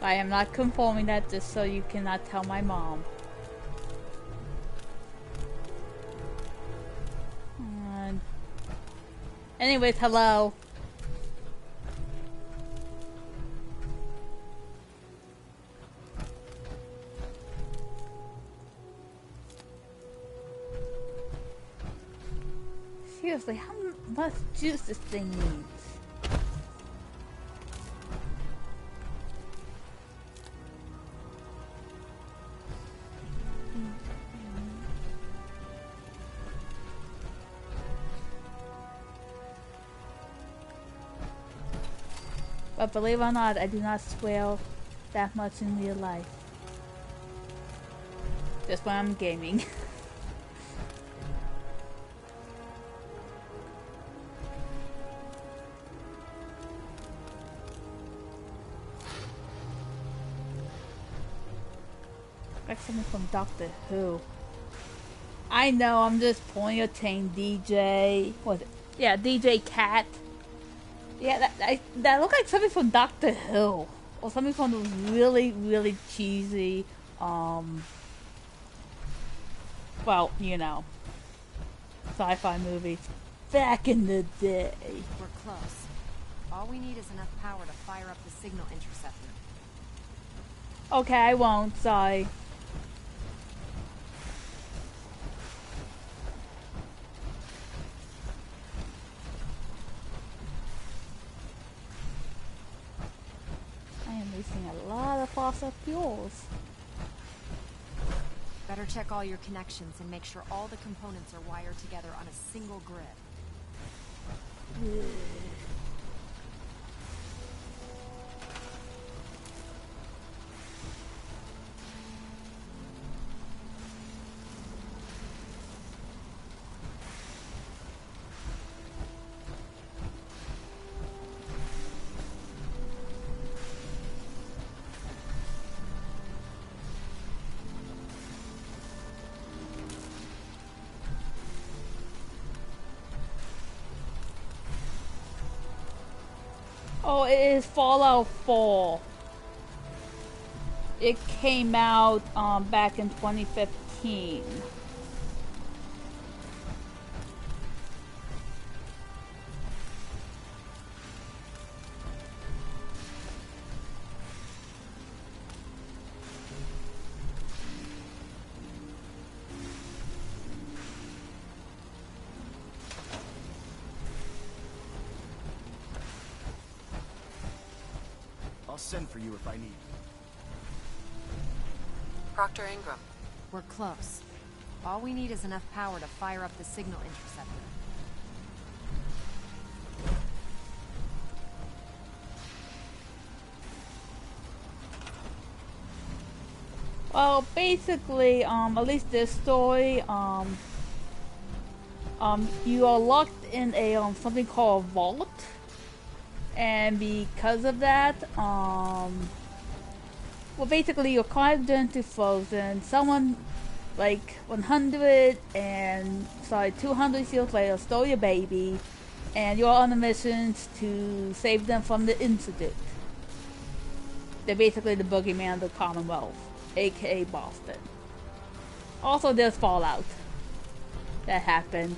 Speaker 5: I am not conforming that just so you cannot tell my mom. Anyways, hello. Seriously, how much juice this thing needs? But believe it or not, I do not swear that much in real life. Just when I'm gaming. Like someone from Doctor Who. I know, I'm just pointing DJ. What? Yeah, DJ Cat. Yeah, that looked like something from Doctor Who, or something from those really, really cheesy, well, you know, sci-fi movies back in the day.
Speaker 23: We're close. All we need is enough power to fire up the signal interceptor.
Speaker 5: Okay, I won't. Sorry. I am wasting a lot of fossil fuels.
Speaker 23: Better check all your connections and make sure all the components are wired together on a single grid.
Speaker 5: Oh, it is Fallout 4. It came out back in 2015.
Speaker 20: I'll send for you if I need.
Speaker 6: Proctor Ingram.
Speaker 23: We're close. All we need is enough power to fire up the signal interceptor.
Speaker 5: Well, basically, at least this story, you are locked in a something called a vault, and because of that, well, basically you're climbed into frozen. Someone like 200 years later stole your baby, and you're on a mission to save them from the incident. They're basically the boogeyman of the Commonwealth, aka Boston. Also, there's Fallout that happened.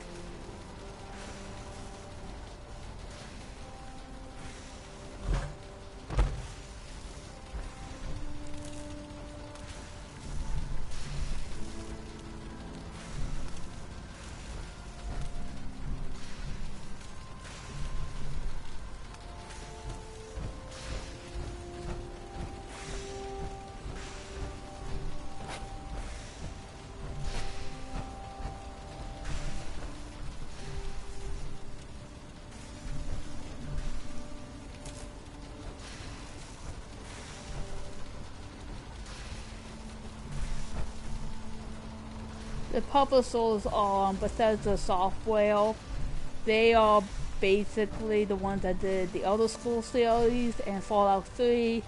Speaker 5: The publishers are Bethesda Software. They are basically the ones that did the Elder Scrolls series and Fallout 3,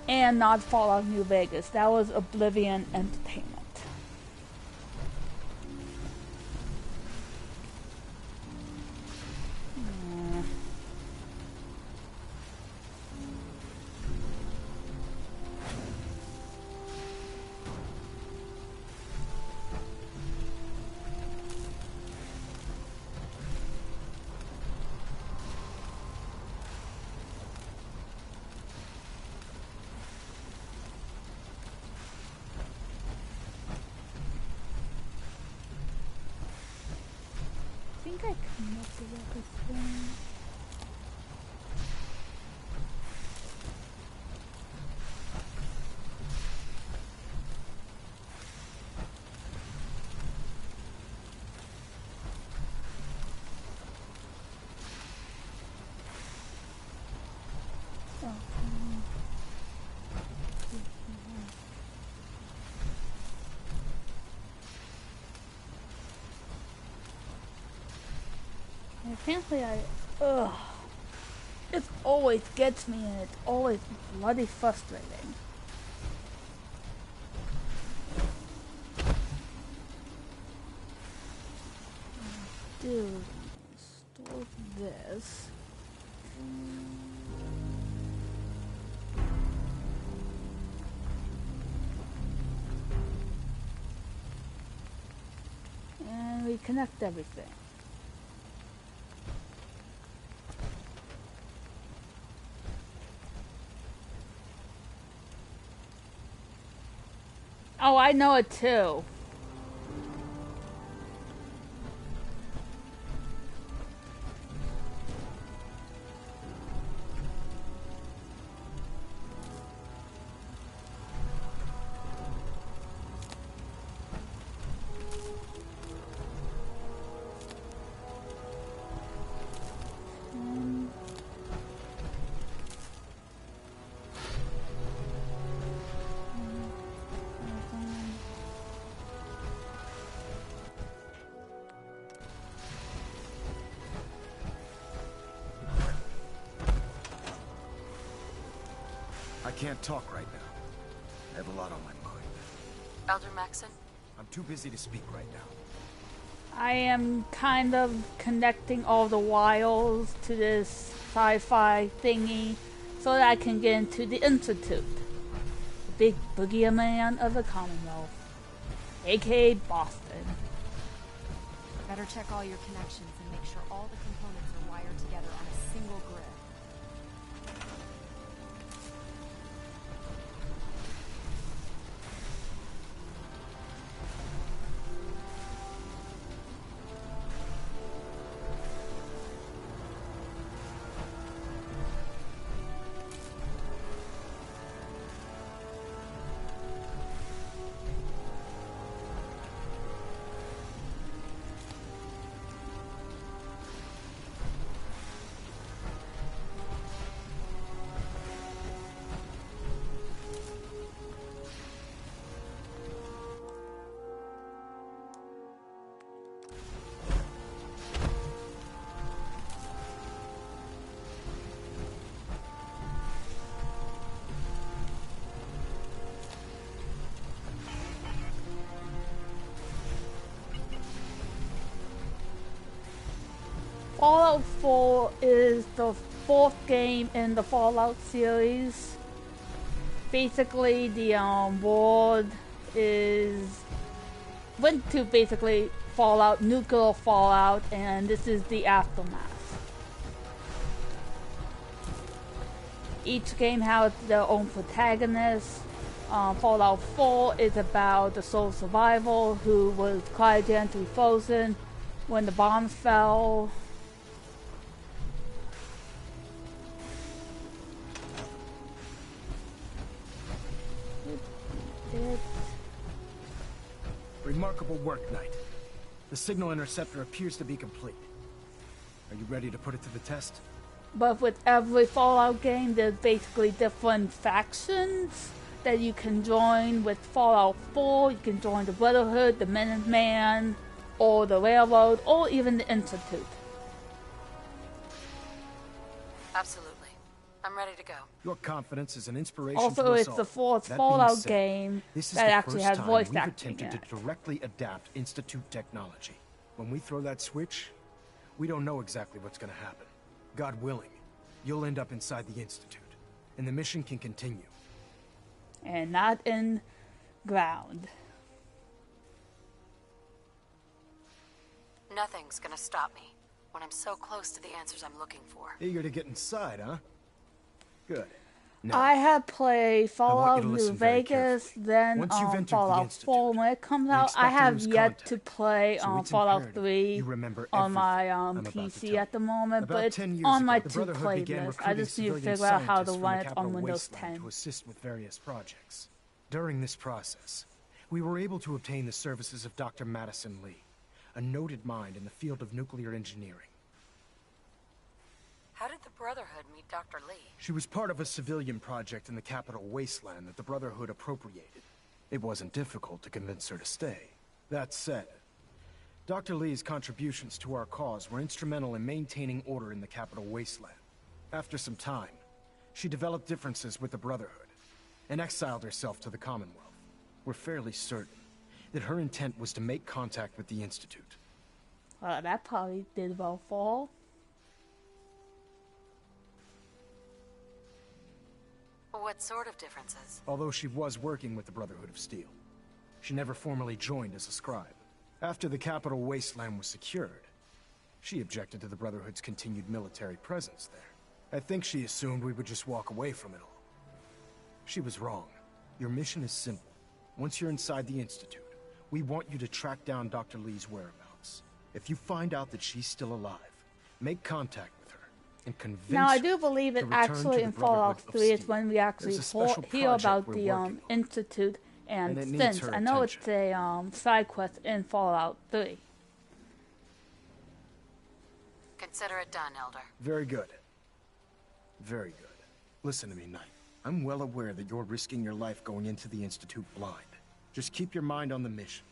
Speaker 5: and not Fallout New Vegas. That was Oblivion Entertainment. I think I connected everything.
Speaker 1: Apparently ugh. It always gets me and it's always bloody frustrating. Dude, store this. And we connect everything. Oh, I know it too.
Speaker 20: I can't talk right now. I have a lot on my mind.
Speaker 6: Elder Maxon?
Speaker 20: I'm too busy to speak right now.
Speaker 1: I am kind of connecting all the wiles to this sci-fi thingy so that I can get into the Institute. The big boogeyman of the Commonwealth. aka Boston.
Speaker 23: Better check all your connections and make sure all the components are wired together on a single grid.
Speaker 1: Fallout 4 is the fourth game in the Fallout series. Basically, the world went to basically Fallout, nuclear Fallout, and this is the aftermath. Each game has their own protagonist. Fallout 4 is about the sole survivor who was cryogenically frozen when the bombs fell.
Speaker 20: Remarkable work, Knight. The signal interceptor appears to be complete. Are you ready to put it to the test?
Speaker 1: But with every Fallout game, there's basically different factions that you can join. With Fallout 4, you can join the Brotherhood, the Minuteman, or the Railroad, or even the Institute.
Speaker 6: Absolutely. I'm ready to go.
Speaker 20: Your confidence is an inspiration
Speaker 1: Also,
Speaker 20: to us
Speaker 1: it's
Speaker 20: all.
Speaker 1: the fourth
Speaker 20: That
Speaker 1: Fallout
Speaker 20: being said,
Speaker 1: game
Speaker 20: this is
Speaker 1: that
Speaker 20: the
Speaker 1: actually
Speaker 20: first
Speaker 1: has
Speaker 20: time
Speaker 1: voice
Speaker 20: we've
Speaker 1: acting in
Speaker 20: attempted
Speaker 1: it.
Speaker 20: to directly adapt Institute technology. When we throw that switch, we don't know exactly what's going to happen. God willing, you'll end up inside the Institute, and the mission can continue.
Speaker 1: And not in ground.
Speaker 6: Nothing's gonna stop me when I'm so close to the answers I'm looking for.
Speaker 20: Eager to get inside, huh? Good. Now,
Speaker 1: I have played
Speaker 20: you
Speaker 1: Fallout
Speaker 20: to
Speaker 1: New
Speaker 20: listen very
Speaker 1: Vegas, then
Speaker 20: Once you've entered the
Speaker 1: Fallout
Speaker 20: Institute,
Speaker 1: 4 when it comes
Speaker 20: we
Speaker 1: out.
Speaker 20: expect
Speaker 1: I
Speaker 20: to
Speaker 1: have
Speaker 20: lose
Speaker 1: yet
Speaker 20: contact.
Speaker 1: to play
Speaker 20: So it's
Speaker 1: Fallout
Speaker 20: imperative
Speaker 1: 3
Speaker 20: you remember
Speaker 1: on my
Speaker 20: everything I'm about to
Speaker 1: PC
Speaker 20: tell
Speaker 1: at the moment,
Speaker 20: About
Speaker 1: but it's
Speaker 20: 10 years
Speaker 1: on my
Speaker 20: ago, the
Speaker 1: to
Speaker 20: Brotherhood
Speaker 1: play
Speaker 20: began
Speaker 1: list. I
Speaker 20: recruiting
Speaker 1: just need to
Speaker 20: civilian
Speaker 1: figure out how to
Speaker 20: scientists from
Speaker 1: run
Speaker 20: the
Speaker 1: it on
Speaker 20: Capital
Speaker 1: Windows
Speaker 20: Wasteland
Speaker 1: 10.
Speaker 20: to assist with various projects. During this process, we were able to obtain the services of Dr. Madison Lee, a noted mind in the field of nuclear engineering.
Speaker 6: How did the Brotherhood meet Dr. Lee?
Speaker 20: She was part of a civilian project in the Capital Wasteland that the Brotherhood appropriated. It wasn't difficult to convince her to stay. That said, Dr. Lee's contributions to our cause were instrumental in maintaining order in the capital wasteland. After some time, she developed differences with the Brotherhood and exiled herself to the Commonwealth. We're fairly certain that her intent was to make contact with the Institute.
Speaker 5: Well, that probably did well for her.
Speaker 6: What sort of differences?
Speaker 20: Although she was working with the Brotherhood of Steel, she never formally joined as a scribe. After the capital wasteland was secured, she objected to the Brotherhood's continued military presence there. I think she assumed we would just walk away from it all. She was wrong. Your mission is simple. Once you're inside the Institute, we want you to track down Dr. Lee's whereabouts. If you find out that she's still alive, make contact with her and convince
Speaker 5: Now, I
Speaker 20: her
Speaker 5: do believe it
Speaker 20: to return
Speaker 5: actually
Speaker 20: to
Speaker 5: in
Speaker 20: the Brotherhood
Speaker 5: Fallout
Speaker 20: of
Speaker 5: 3 is
Speaker 20: Steel.
Speaker 5: when we actually
Speaker 20: There's a special
Speaker 5: hear
Speaker 20: project
Speaker 5: about
Speaker 20: we're
Speaker 5: the
Speaker 20: working on,
Speaker 5: Institute and
Speaker 20: and it needs
Speaker 5: since
Speaker 20: her
Speaker 5: I know
Speaker 20: attention.
Speaker 5: it's a side quest in Fallout 3.
Speaker 6: Consider it done, Elder.
Speaker 20: Very good. Very good. Listen to me, Knight. I'm well aware that you're risking your life going into the Institute blind. Just keep your mind on the mission.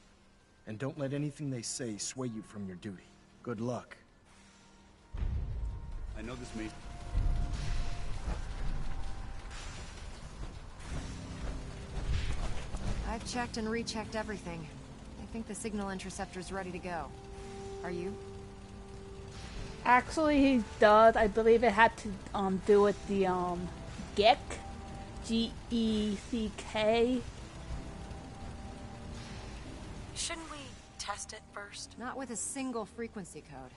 Speaker 20: And don't let anything they say sway you from your duty. Good luck.
Speaker 17: I know this may...
Speaker 23: I've checked and rechecked everything. I think the signal interceptor's ready to go. Are you?
Speaker 5: Actually, he does. I believe it had to do with the GECK, G-E-C-K.
Speaker 6: Shouldn't we test it first?
Speaker 23: Not with a single frequency code.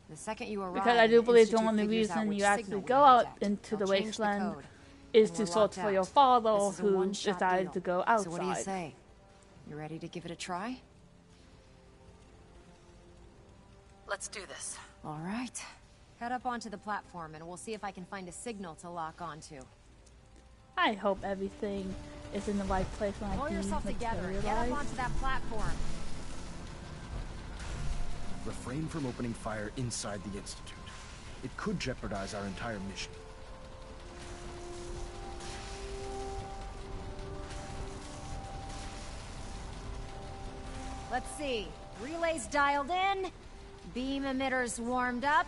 Speaker 23: The second you arrive,
Speaker 5: Because I do believe the
Speaker 23: Institute
Speaker 5: only
Speaker 23: figures out
Speaker 5: reason
Speaker 23: which
Speaker 5: you
Speaker 23: signal
Speaker 5: actually
Speaker 23: we
Speaker 5: go out
Speaker 23: detect.
Speaker 5: into the
Speaker 23: They'll change
Speaker 5: wasteland
Speaker 23: code,
Speaker 5: is
Speaker 23: and
Speaker 5: to
Speaker 23: we're
Speaker 5: search
Speaker 23: locked
Speaker 5: for your
Speaker 23: out.
Speaker 5: father,
Speaker 23: This is a
Speaker 5: who
Speaker 23: one-shot
Speaker 5: decided
Speaker 23: deal.
Speaker 5: to go outside.
Speaker 23: So what do you say? You ready to give it a try?
Speaker 6: Let's do this.
Speaker 23: All right. Head up onto the platform and we'll see if I can find a signal to lock onto.
Speaker 5: I hope everything is in the right place when
Speaker 23: Pull
Speaker 5: I
Speaker 23: yourself together and get up
Speaker 5: dematerialize.
Speaker 23: onto that platform.
Speaker 20: Refrain from opening fire inside the Institute. It could jeopardize our entire mission.
Speaker 23: Let's see. Relays dialed in. Beam emitters warmed up.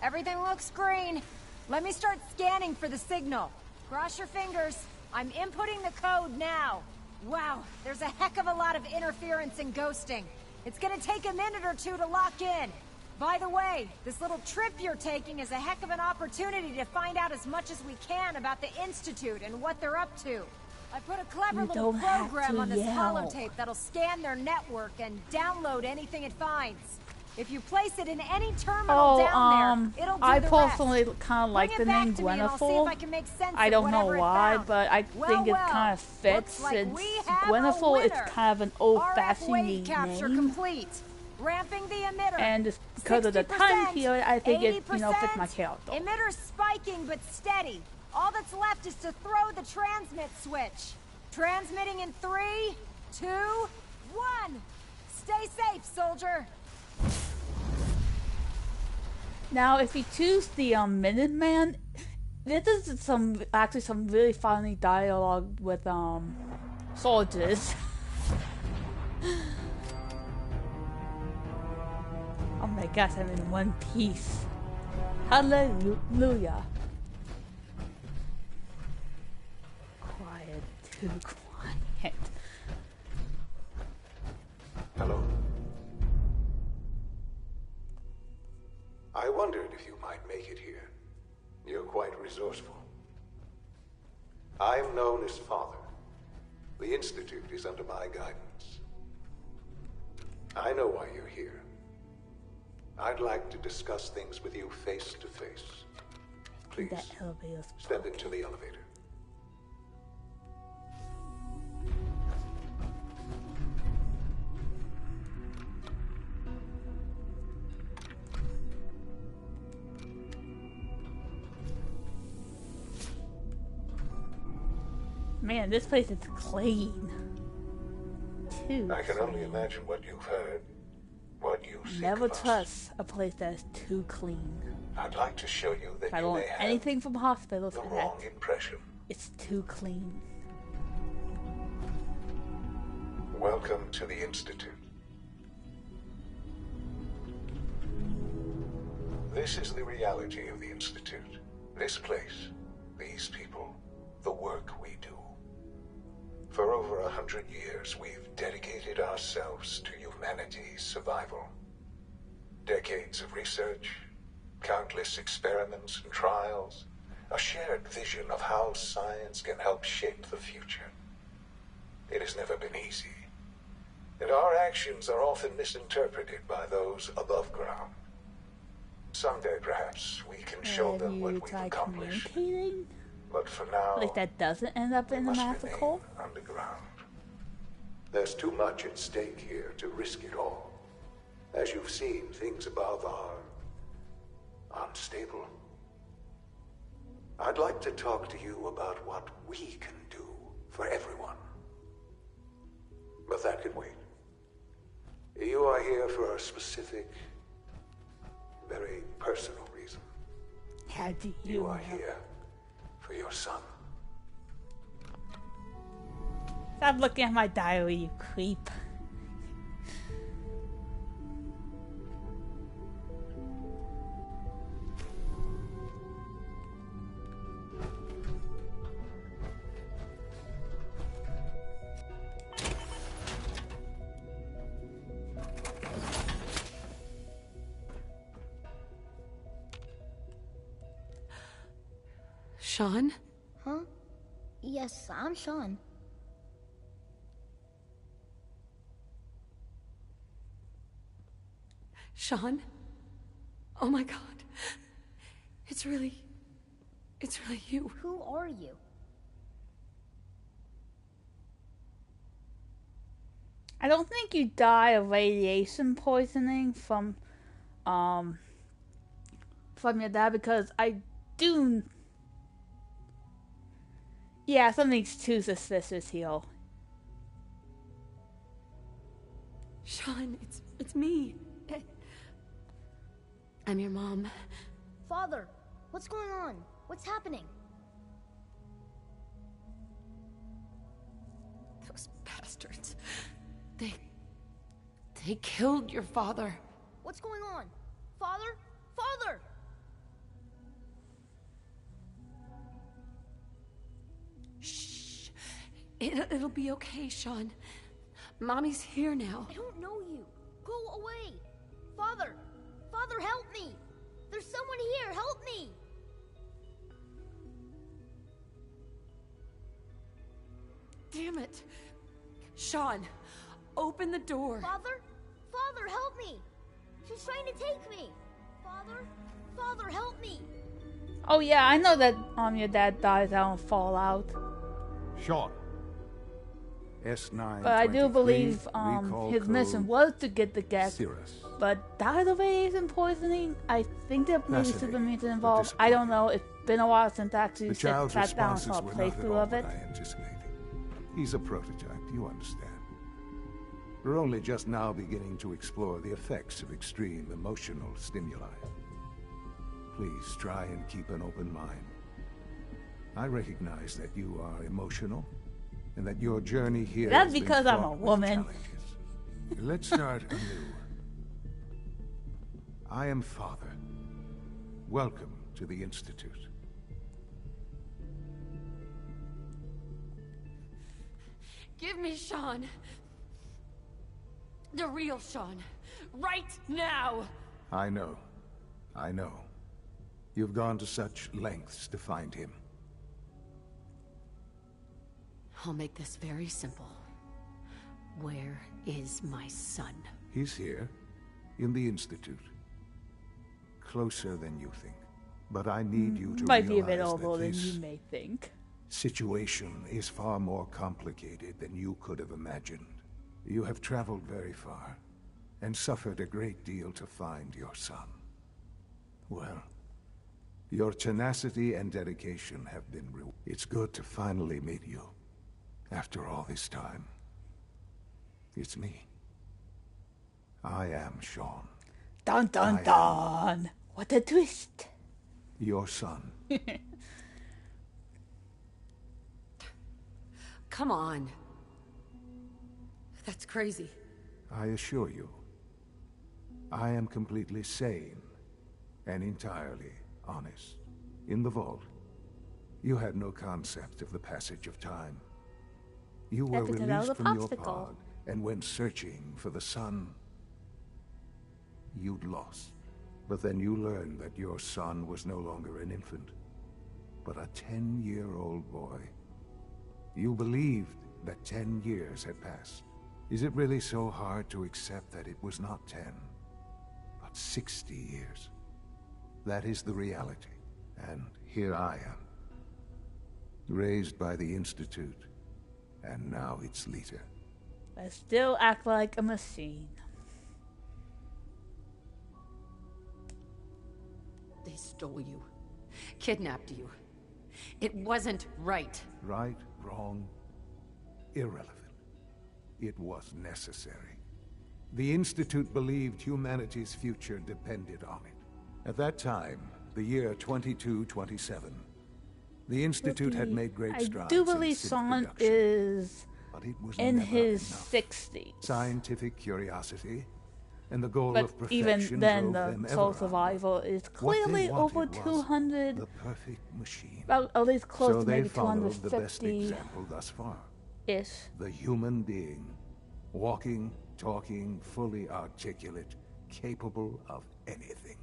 Speaker 23: Everything looks green. Let me start scanning for the signal. Cross your fingers. I'm inputting the code now. Wow, there's a heck of a lot of interference and ghosting. It's gonna take a minute or two to lock in. By the way, this little trip you're taking is a heck of an opportunity to find out as much as we can about the Institute and what they're up to. I put a clever
Speaker 5: You
Speaker 23: little
Speaker 5: don't have
Speaker 23: program
Speaker 5: to
Speaker 23: on this
Speaker 5: yell.
Speaker 23: holotape that'll scan their network and download anything it finds. If you place it in any terminal down there, it'll do
Speaker 5: I
Speaker 23: the
Speaker 5: personally
Speaker 23: rest.
Speaker 5: kind of like the
Speaker 23: Bring it
Speaker 5: name
Speaker 23: back to me and I'll see if I
Speaker 5: Gwenethal.
Speaker 23: can make sense
Speaker 5: I
Speaker 23: of
Speaker 5: don't know
Speaker 23: whatever it
Speaker 5: why,
Speaker 23: found.
Speaker 5: but I think it kind of fits
Speaker 23: Looks like
Speaker 5: since
Speaker 23: we have a
Speaker 5: Gwenethal is
Speaker 23: winner.
Speaker 5: kind of an
Speaker 23: RF
Speaker 5: old-fashioned
Speaker 23: wave capture
Speaker 5: name.
Speaker 23: complete. Ramping the emitter.
Speaker 5: And just because of the time
Speaker 23: 60%,
Speaker 5: period, I think it, fits my
Speaker 23: 80%.
Speaker 5: character.
Speaker 23: Emitter spiking but steady. All that's left is to throw the transmit switch. Transmitting in 3, 2, 1. Stay safe, soldier.
Speaker 5: Now, if you choose the Minuteman, this is some really funny dialogue with soldiers. Oh my gosh, I'm in one piece. Hallelujah. Quiet, too quiet.
Speaker 8: Hello. I wondered if you might make it here. You're quite resourceful. I'm known as Father. The Institute is under my guidance. I know why you're here. I'd like to discuss things with you face to face. Please,
Speaker 5: That elevator's
Speaker 8: step into the elevator.
Speaker 5: Man, this place is clean. Too
Speaker 8: I can only
Speaker 5: clean.
Speaker 8: imagine what you've heard, what you think
Speaker 5: Never
Speaker 8: of us.
Speaker 5: trust a place that is too clean.
Speaker 8: I'd like to show you that
Speaker 5: If I
Speaker 8: you
Speaker 5: don't
Speaker 8: may
Speaker 5: want
Speaker 8: have
Speaker 5: anything from hospitals,
Speaker 8: the
Speaker 5: that
Speaker 8: wrong impression.
Speaker 5: it's too clean.
Speaker 8: Welcome to the Institute. This is the reality of the Institute. This place, these people, the work we do. For over 100 years, we've dedicated ourselves to humanity's survival. Decades of research, countless experiments and trials, a shared vision of how science can help shape the future. It has never been easy, and our actions are often misinterpreted by those above ground. Someday, perhaps, we can show them what we've accomplished. But for now,
Speaker 5: like that doesn't end up in the massacre.
Speaker 8: Underground. There's too much at stake here to risk it all. As you've seen, things above are unstable. I'd like to talk to you about what we can do for everyone. But that can wait. You are here for a specific, very personal reason.
Speaker 5: How do
Speaker 8: you are here for your son.
Speaker 5: Stop looking at my diary, you creep.
Speaker 23: Sean?
Speaker 10: Huh? Yes, I'm Sean.
Speaker 23: Sean? Oh my god. It's really you.
Speaker 10: Who are you?
Speaker 5: I don't think you die of radiation poisoning from your dad, because I do. Yeah, something's too suspicious here.
Speaker 23: Sean, it's me. I'm your mom.
Speaker 10: Father, what's going on? What's happening?
Speaker 23: Those bastards. They killed your father.
Speaker 10: What's going on? Father? Father!
Speaker 23: Shh. It'll be okay, Sean. Mommy's here now.
Speaker 10: I don't know you. Go away. Father! Father, help me! There's someone here. Help me!
Speaker 23: Damn it. Sean, open the door.
Speaker 10: Father? Father, help me! She's trying to take me! Father? Father, help me!
Speaker 5: Oh yeah, I know that your dad dies out in Fallout.
Speaker 11: Sean. S9.
Speaker 5: But I do believe his mission was to get the gas. But died of radiation poisoning? I think there may be super mutants involved. I don't know. It's been a while since I actually sat down and saw a playthrough of it.
Speaker 11: He's a prototype, you understand. We're only just now beginning to explore the effects of extreme emotional stimuli. Please try and keep an open mind. I recognize that you are emotional, and that your journey here
Speaker 5: That's because I'm a woman.
Speaker 11: Let's start anew. I am Father. Welcome to the Institute.
Speaker 23: Give me Sean. The real Sean. Right now!
Speaker 11: I know. You've gone to such lengths to find him.
Speaker 23: I'll make this very simple. Where is my son?
Speaker 11: He's here, in the Institute. Closer than you think. But I need you to
Speaker 5: Might be a bit
Speaker 11: realize
Speaker 5: older
Speaker 11: that
Speaker 5: than
Speaker 11: this
Speaker 5: you may think.
Speaker 11: situation is far more complicated than you could have imagined. You have traveled very far, and suffered a great deal to find your son. Well, your tenacity and dedication have been rewarded. It's good to finally meet you. After all this time, it's me. I am Sean.
Speaker 5: Dun dun dun! What a twist!
Speaker 11: Your son.
Speaker 23: Come on. That's crazy.
Speaker 11: I assure you, I am completely sane. and entirely honest. In the vault, you had no concept of the passage of time. You were released from your pod and went searching for the sun you'd lost. But then you learned that your son was no longer an infant, but a 10-year-old boy. You believed that 10 years had passed. Is it really so hard to accept that it was not 10, but 60 years? That is the reality. And here I am, raised by the Institute, and now its leader.
Speaker 5: I still act like a machine.
Speaker 6: They stole you. Kidnapped you. It wasn't right.
Speaker 11: Right, wrong, irrelevant. It was necessary. The Institute believed humanity's future depended on it. At that time, the year 2227, the Institute had made great strides.
Speaker 5: I do believe Son is in his 60s.
Speaker 11: Scientific curiosity and the goal of perfection
Speaker 5: even then,
Speaker 11: drove
Speaker 5: the
Speaker 11: them
Speaker 5: soul
Speaker 11: ever
Speaker 5: survival is clearly over 200.
Speaker 11: the perfect machine.
Speaker 5: Well, at least close
Speaker 11: so
Speaker 5: to
Speaker 11: they
Speaker 5: maybe
Speaker 11: followed the best
Speaker 5: 250.
Speaker 11: example thus far.
Speaker 5: Ish.
Speaker 11: The human being, walking, talking, fully articulate, capable of anything.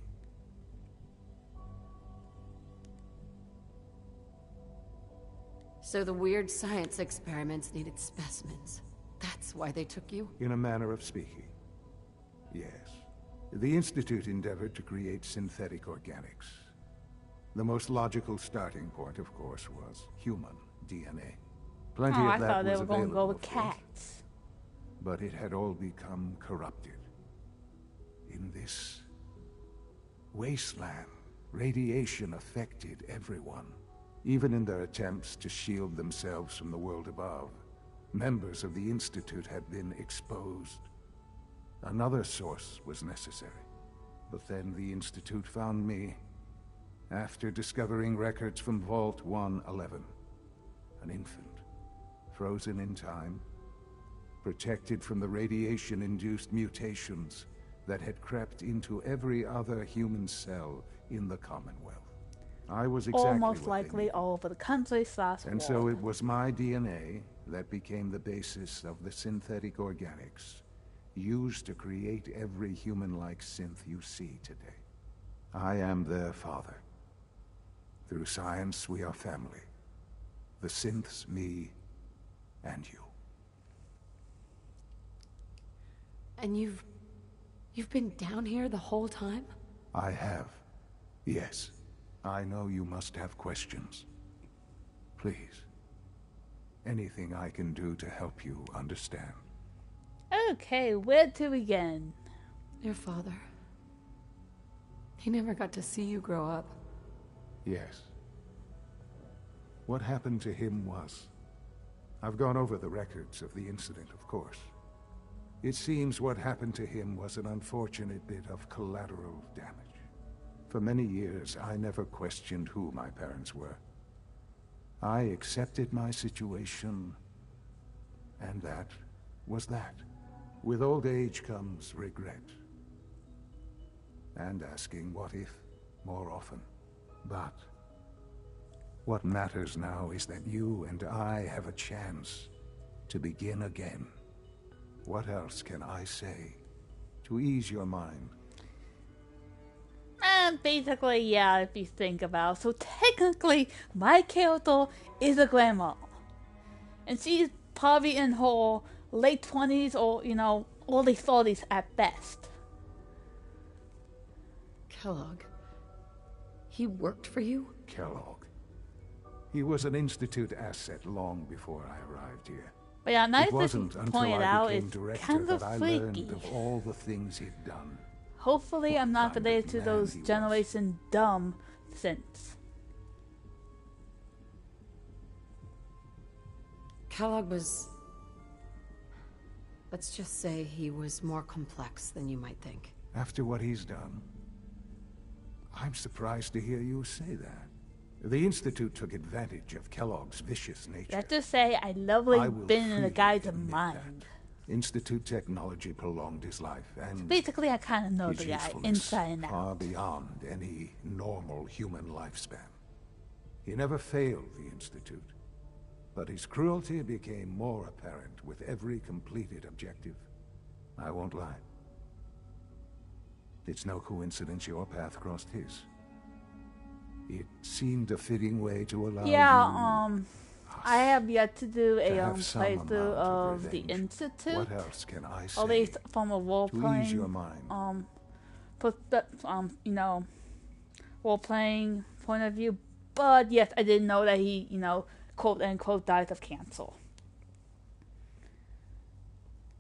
Speaker 6: So the weird science experiments needed specimens. That's why they took you?
Speaker 11: In a manner of speaking, yes. The Institute endeavored to create synthetic organics. The most logical starting point, of course, was human DNA. Plenty
Speaker 5: I
Speaker 11: of that
Speaker 5: thought they
Speaker 11: was
Speaker 5: were going to go with
Speaker 11: available,
Speaker 5: cats.
Speaker 11: but it had all become corrupted. In this wasteland, radiation affected everyone. Even in their attempts to shield themselves from the world above, members of the Institute had been exposed. Another source was necessary. But then the Institute found me after discovering records from Vault 111. An infant, frozen in time, protected from the radiation-induced mutations that had crept into every other human cell in the Commonwealth. I was exactly
Speaker 5: almost likely all over the country / world.
Speaker 11: And so it was my DNA that became the basis of the synthetic organics used to create every human-like synth you see today. I am their father. Through science, we are family. The synths, me, and you.
Speaker 6: And you've been down here the whole time?
Speaker 11: I have. Yes. I know you must have questions. Please. Anything I can do to help you understand.
Speaker 5: Okay, where to begin?
Speaker 6: Your father. He never got to see you grow up.
Speaker 11: Yes. What happened to him was... I've gone over the records of the incident, of course. It seems what happened to him was an unfortunate bit of collateral damage. For many years, I never questioned who my parents were. I accepted my situation, and that was that. With old age comes regret. And asking what if more often. But what matters now is that you and I have a chance to begin again. What else can I say to ease your mind?
Speaker 5: Basically, yeah, if you think about it. So technically, my character is a grandma. And she's probably in her late 20s or, early 30s at best.
Speaker 6: Kellogg. He worked for you?
Speaker 11: Kellogg. He was an Institute asset long before I arrived here.
Speaker 5: But yeah, nice
Speaker 11: it wasn't
Speaker 5: to
Speaker 11: until
Speaker 5: point it
Speaker 11: I
Speaker 5: out,
Speaker 11: became
Speaker 5: it's
Speaker 11: director
Speaker 5: kind of
Speaker 11: that I
Speaker 5: freaky.
Speaker 11: learned of all the things he'd done.
Speaker 5: Hopefully I'm not related to those
Speaker 11: he was.
Speaker 5: Generation Dumb synths.
Speaker 6: Kellogg was... Let's just say he was more complex than you might think.
Speaker 11: After what he's done, I'm surprised to hear you say that. The Institute took advantage of Kellogg's vicious nature.
Speaker 5: Let's just say I lovely
Speaker 11: I will
Speaker 5: been in the
Speaker 11: freely
Speaker 5: guy's
Speaker 11: admit
Speaker 5: mind.
Speaker 11: Institute technology prolonged his life, and
Speaker 1: Basically, I kind of know
Speaker 11: his
Speaker 1: the guy
Speaker 11: usefulness
Speaker 1: inside and
Speaker 11: far
Speaker 1: out.
Speaker 11: beyond any normal human lifespan. He never failed the Institute, but his cruelty became more apparent with every completed objective. I won't lie. It's no coincidence your path crossed his. It seemed a fitting way to allow you...
Speaker 1: I have yet to do a
Speaker 11: have some
Speaker 1: playthrough
Speaker 11: amount
Speaker 1: of the
Speaker 11: revenge.
Speaker 1: Institute.
Speaker 11: What else can I say?
Speaker 1: At least from a
Speaker 11: to ease
Speaker 1: role-playing,
Speaker 11: your mind?
Speaker 1: you know, role-playing point of view. But yes, I didn't know that he, you know, quote unquote died of cancer.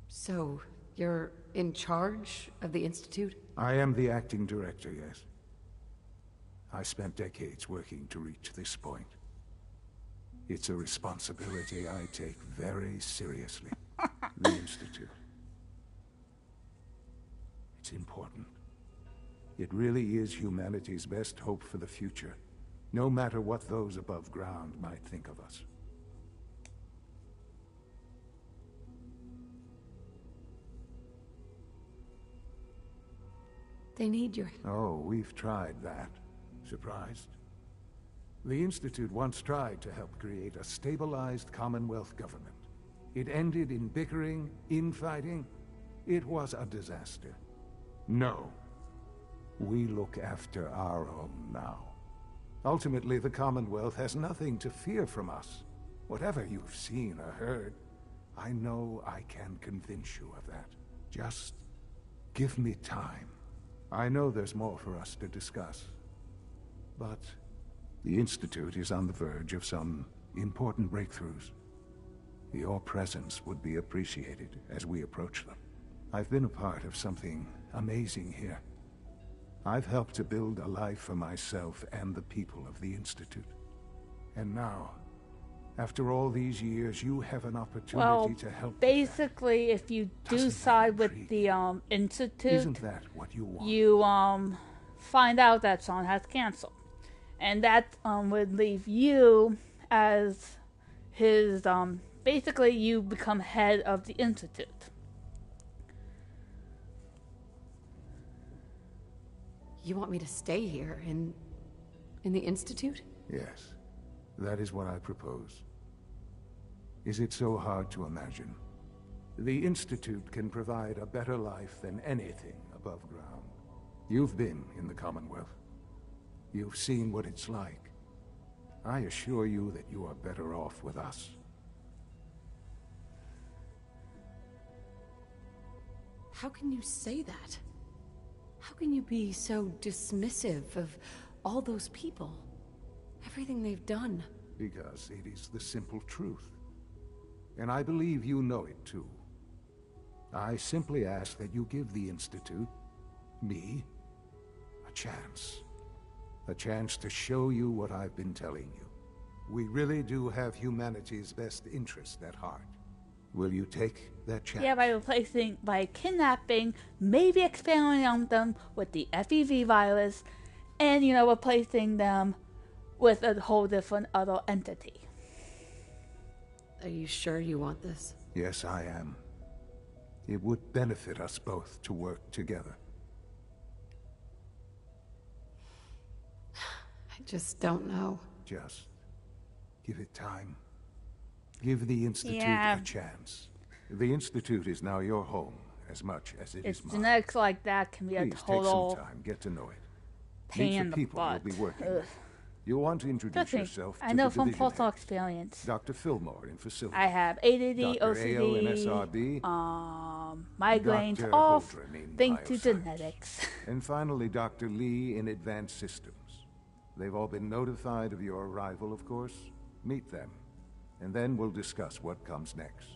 Speaker 3: So, you're in charge of the Institute?
Speaker 11: I am the acting director, yes. I spent decades working to reach this point. It's a responsibility I take very seriously. The Institute. It's important. It really is humanity's best hope for the future, no matter what those above ground might think of us.
Speaker 3: They need your...
Speaker 11: Oh, we've tried that. Surprised? The Institute once tried to help create a stabilized Commonwealth government. It ended in bickering, infighting. It was a disaster. No. We look after our own now. Ultimately, the Commonwealth has nothing to fear from us. Whatever you've seen or heard, I know I can convince you of that. Just give me time. I know there's more for us to discuss. But the Institute is on the verge of some important breakthroughs. Your presence would be appreciated as we approach them. I've been a part of something amazing here. I've helped to build a life for myself and the people of the Institute. And now, after all these years, you have an opportunity to help.
Speaker 1: Basically, if you do side with the Institute,
Speaker 11: Isn't that what you want?
Speaker 1: you find out that Sean has cancer, and that would leave you as his basically you become head of the Institute.
Speaker 3: You want me to stay here in the Institute?
Speaker 11: Yes, that is what I propose. Is it so hard to imagine? The Institute can provide a better life than anything above ground. You've been in the Commonwealth. You've seen what it's like. I assure you that you are better off with us.
Speaker 3: How can you say that? How can you be so dismissive of all those people? Everything they've done?
Speaker 11: Because it is the simple truth. And I believe you know it too. I simply ask that you give the Institute, me, a chance. A chance to show you what I've been telling you. We really do have humanity's best interest at heart. Will you take that chance?
Speaker 1: Yeah, by kidnapping, maybe experimenting on them with the FEV virus, and, you know, replacing them with a whole different other entity.
Speaker 3: Are you sure you want this?
Speaker 11: Yes, I am. It would benefit us both to work together.
Speaker 3: I just don't know.
Speaker 11: Just give it time. Give the Institute a chance. The Institute is now your home as much as it is mine.
Speaker 1: Genetics like that can be a
Speaker 11: Please
Speaker 1: total
Speaker 11: take some time, get to know it.
Speaker 1: pain
Speaker 11: Meet
Speaker 1: in
Speaker 11: the
Speaker 1: the
Speaker 11: people
Speaker 1: butt.
Speaker 11: you'll be working with. You'll want to introduce
Speaker 1: Trust me,
Speaker 11: yourself to
Speaker 1: I know
Speaker 11: the
Speaker 1: from
Speaker 11: division
Speaker 1: personal
Speaker 11: head,
Speaker 1: experience.
Speaker 11: Dr. Fillmore in facilities.
Speaker 1: I have ADD,
Speaker 11: Dr. Ayo in SRB,
Speaker 1: migraines,
Speaker 11: Dr.
Speaker 1: all
Speaker 11: Holdren in
Speaker 1: thanks to
Speaker 11: bioscience.
Speaker 1: genetics.
Speaker 11: And finally, Dr. Lee in advanced systems. They've all been notified of your arrival, of course. Meet them, and then we'll discuss what comes next.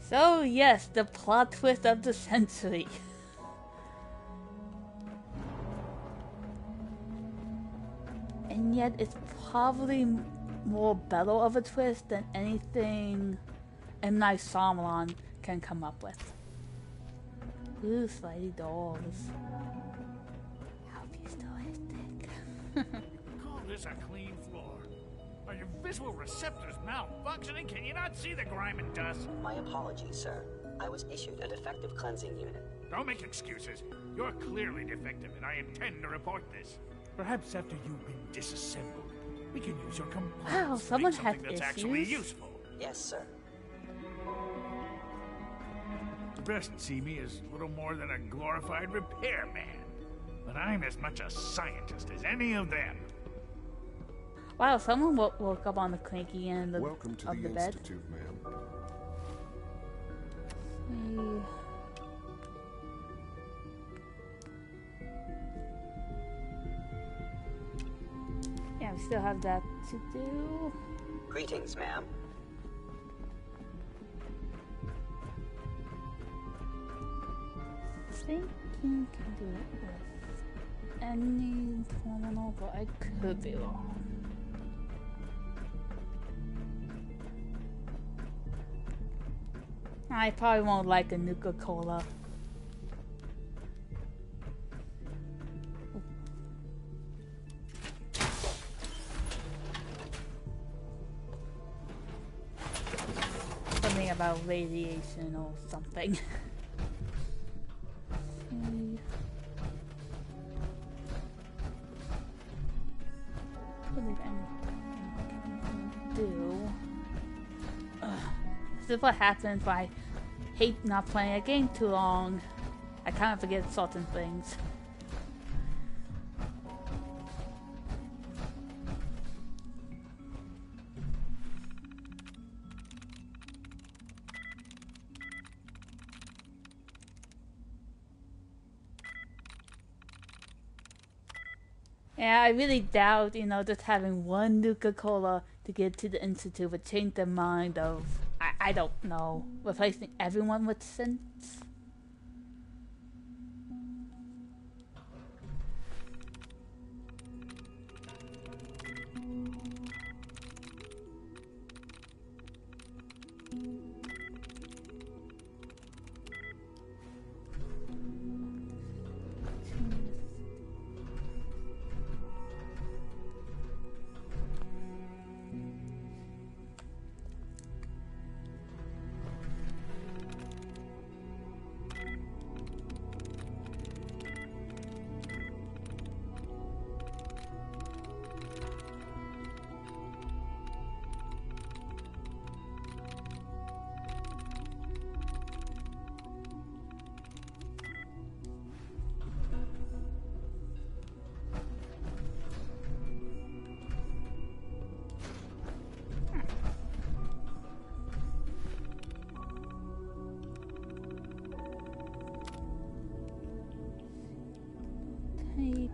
Speaker 1: So yes, the plot twist of the century. And yet it's probably more better of a twist than anything M. Night Shyamalan can come up with. Ooh, slidey doors. Hope you still his dick.
Speaker 13: Call this a clean floor.
Speaker 9: Are your visual receptors malfunctioning? Can you not see the grime and dust?
Speaker 12: My apologies, sir. I was issued a defective cleansing unit.
Speaker 9: Don't make excuses. You're clearly defective, and I intend to report this. Perhaps after you've been disassembled, we can use your components
Speaker 5: Wow,
Speaker 9: to
Speaker 5: someone
Speaker 9: make
Speaker 5: has
Speaker 9: something that's actually
Speaker 5: issues?
Speaker 9: useful.
Speaker 12: Yes, sir.
Speaker 9: The best see me as little more than a glorified repairman. But I'm as much a scientist as any of them.
Speaker 5: Wow, someone woke up on the cranky end of,
Speaker 2: Welcome to
Speaker 5: of
Speaker 2: the
Speaker 5: the bed.
Speaker 2: Institute, ma'am.
Speaker 5: Yeah, we still have that to do.
Speaker 12: Greetings, ma'am.
Speaker 5: Thinking can do it with any terminal, but I could be wrong. I probably won't like a Nuka-Cola. Something about radiation or something. This is what happens when I hate not playing a game too long. I kind of forget certain things. Yeah, I really doubt, just having one Nuka-Cola to get to the Institute would change the mind of, I don't know, replacing everyone with sense. Tape.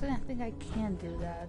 Speaker 5: I think I can do that.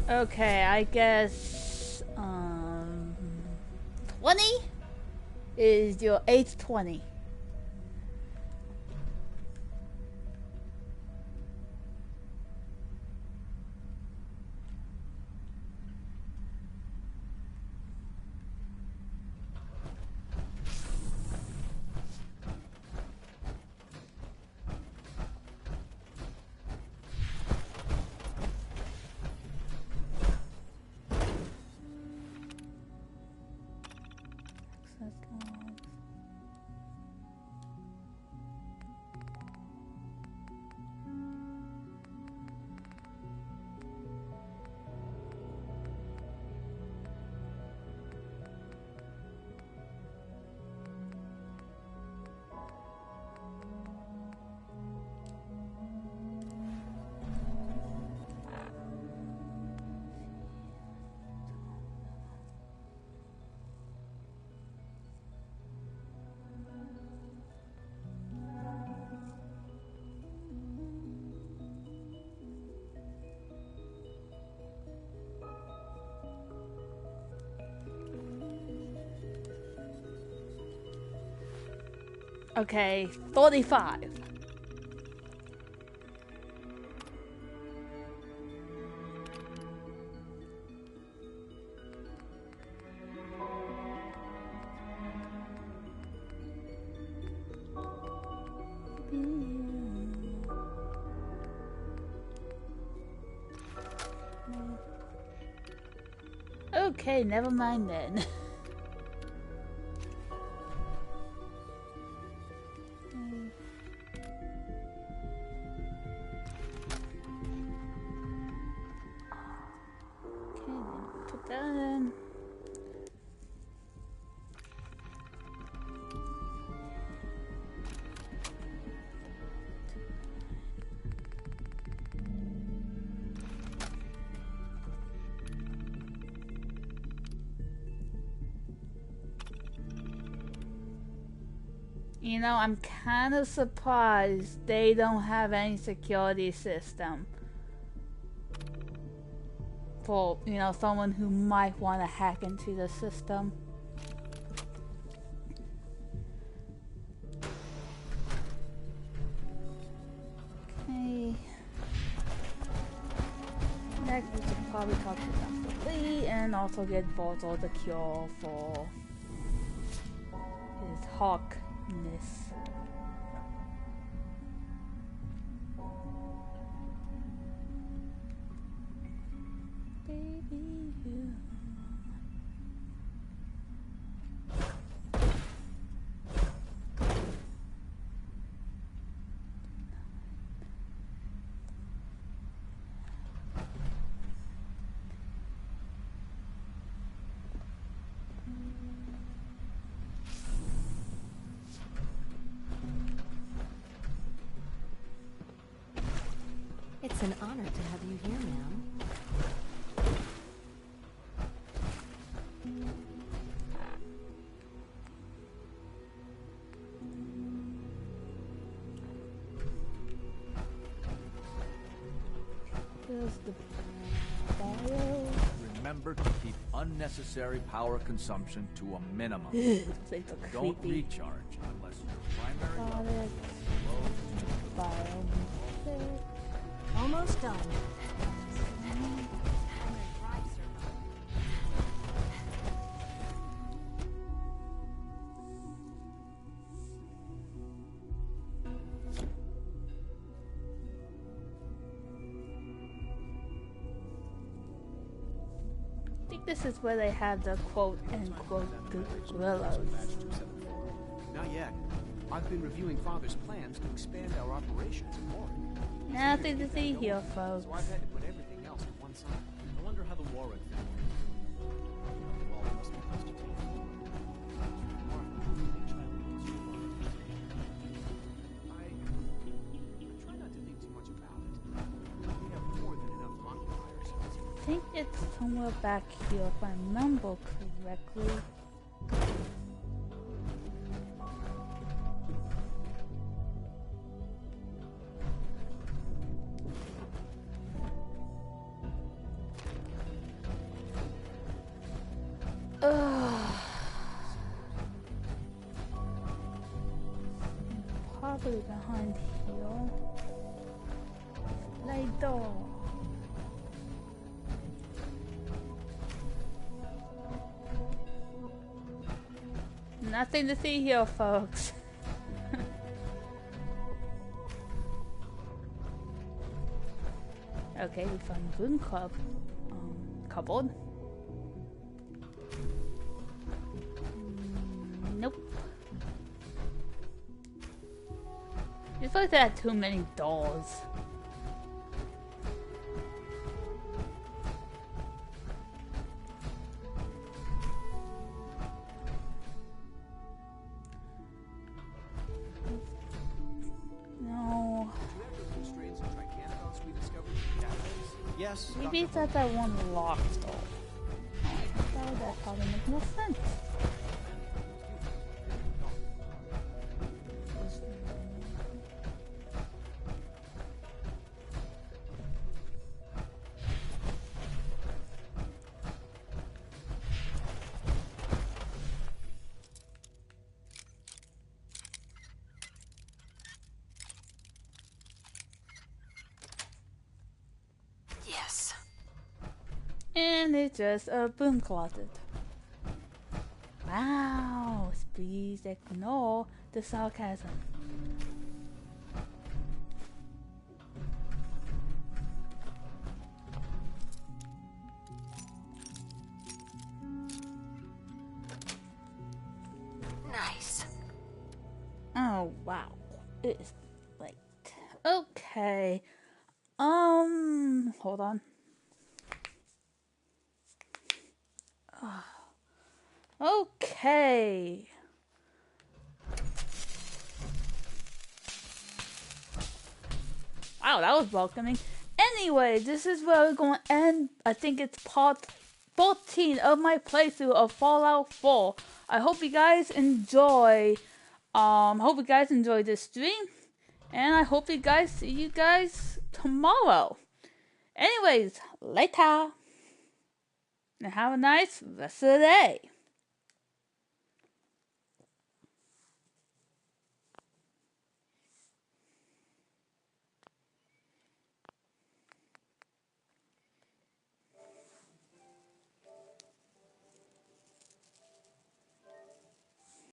Speaker 5: Okay, I guess 20 is your 820. Okay, 35. Okay, never mind then. Put that in. You know, I'm kind of surprised they don't have any security system for, you know, someone who might want to hack into the system. Okay. Next, we should probably talk to Dr. Lee and also get Bozo the cure for his hawkness. Baby, you.
Speaker 23: It's an honor to have you here, ma'am.
Speaker 5: Here's the bio.
Speaker 15: Remember to keep unnecessary power consumption to a minimum. Don't recharge unless your primary level is low.
Speaker 7: Almost done.
Speaker 5: I think this is where they have the quote-unquote gorillas.
Speaker 16: Not yet. I've been reviewing Father's plans to expand our operations and more.
Speaker 5: Nothing to see here, folks.
Speaker 16: So I've had to put everything else to one side. I wonder how the Warren family is. The wall must be close to taking. I try not to think too much about it. We have more than enough occupiers.
Speaker 5: I think it's somewhere back here, if I remember correctly. Probably behind here. Light door. Nothing to see here, folks. Okay, we found Boon Club cupboard. Nope. It's like they had too many doors. No.
Speaker 16: Yes.
Speaker 5: Maybe it's at that one locked door. Oh, that probably makes no sense.
Speaker 6: Yes.
Speaker 5: And it's just a broom closet. Wow, please ignore the sarcasm.
Speaker 6: Nice.
Speaker 5: Oh wow, it's late. Okay, hold on. Okay. Wow, that was welcoming. Anyway, this is where we're going to end. I think it's part 14 of my playthrough of Fallout 4. I hope you guys enjoy. Hope you guys enjoy this stream, and I hope you guys see you guys tomorrow. Anyways, later, and have a nice rest of the day.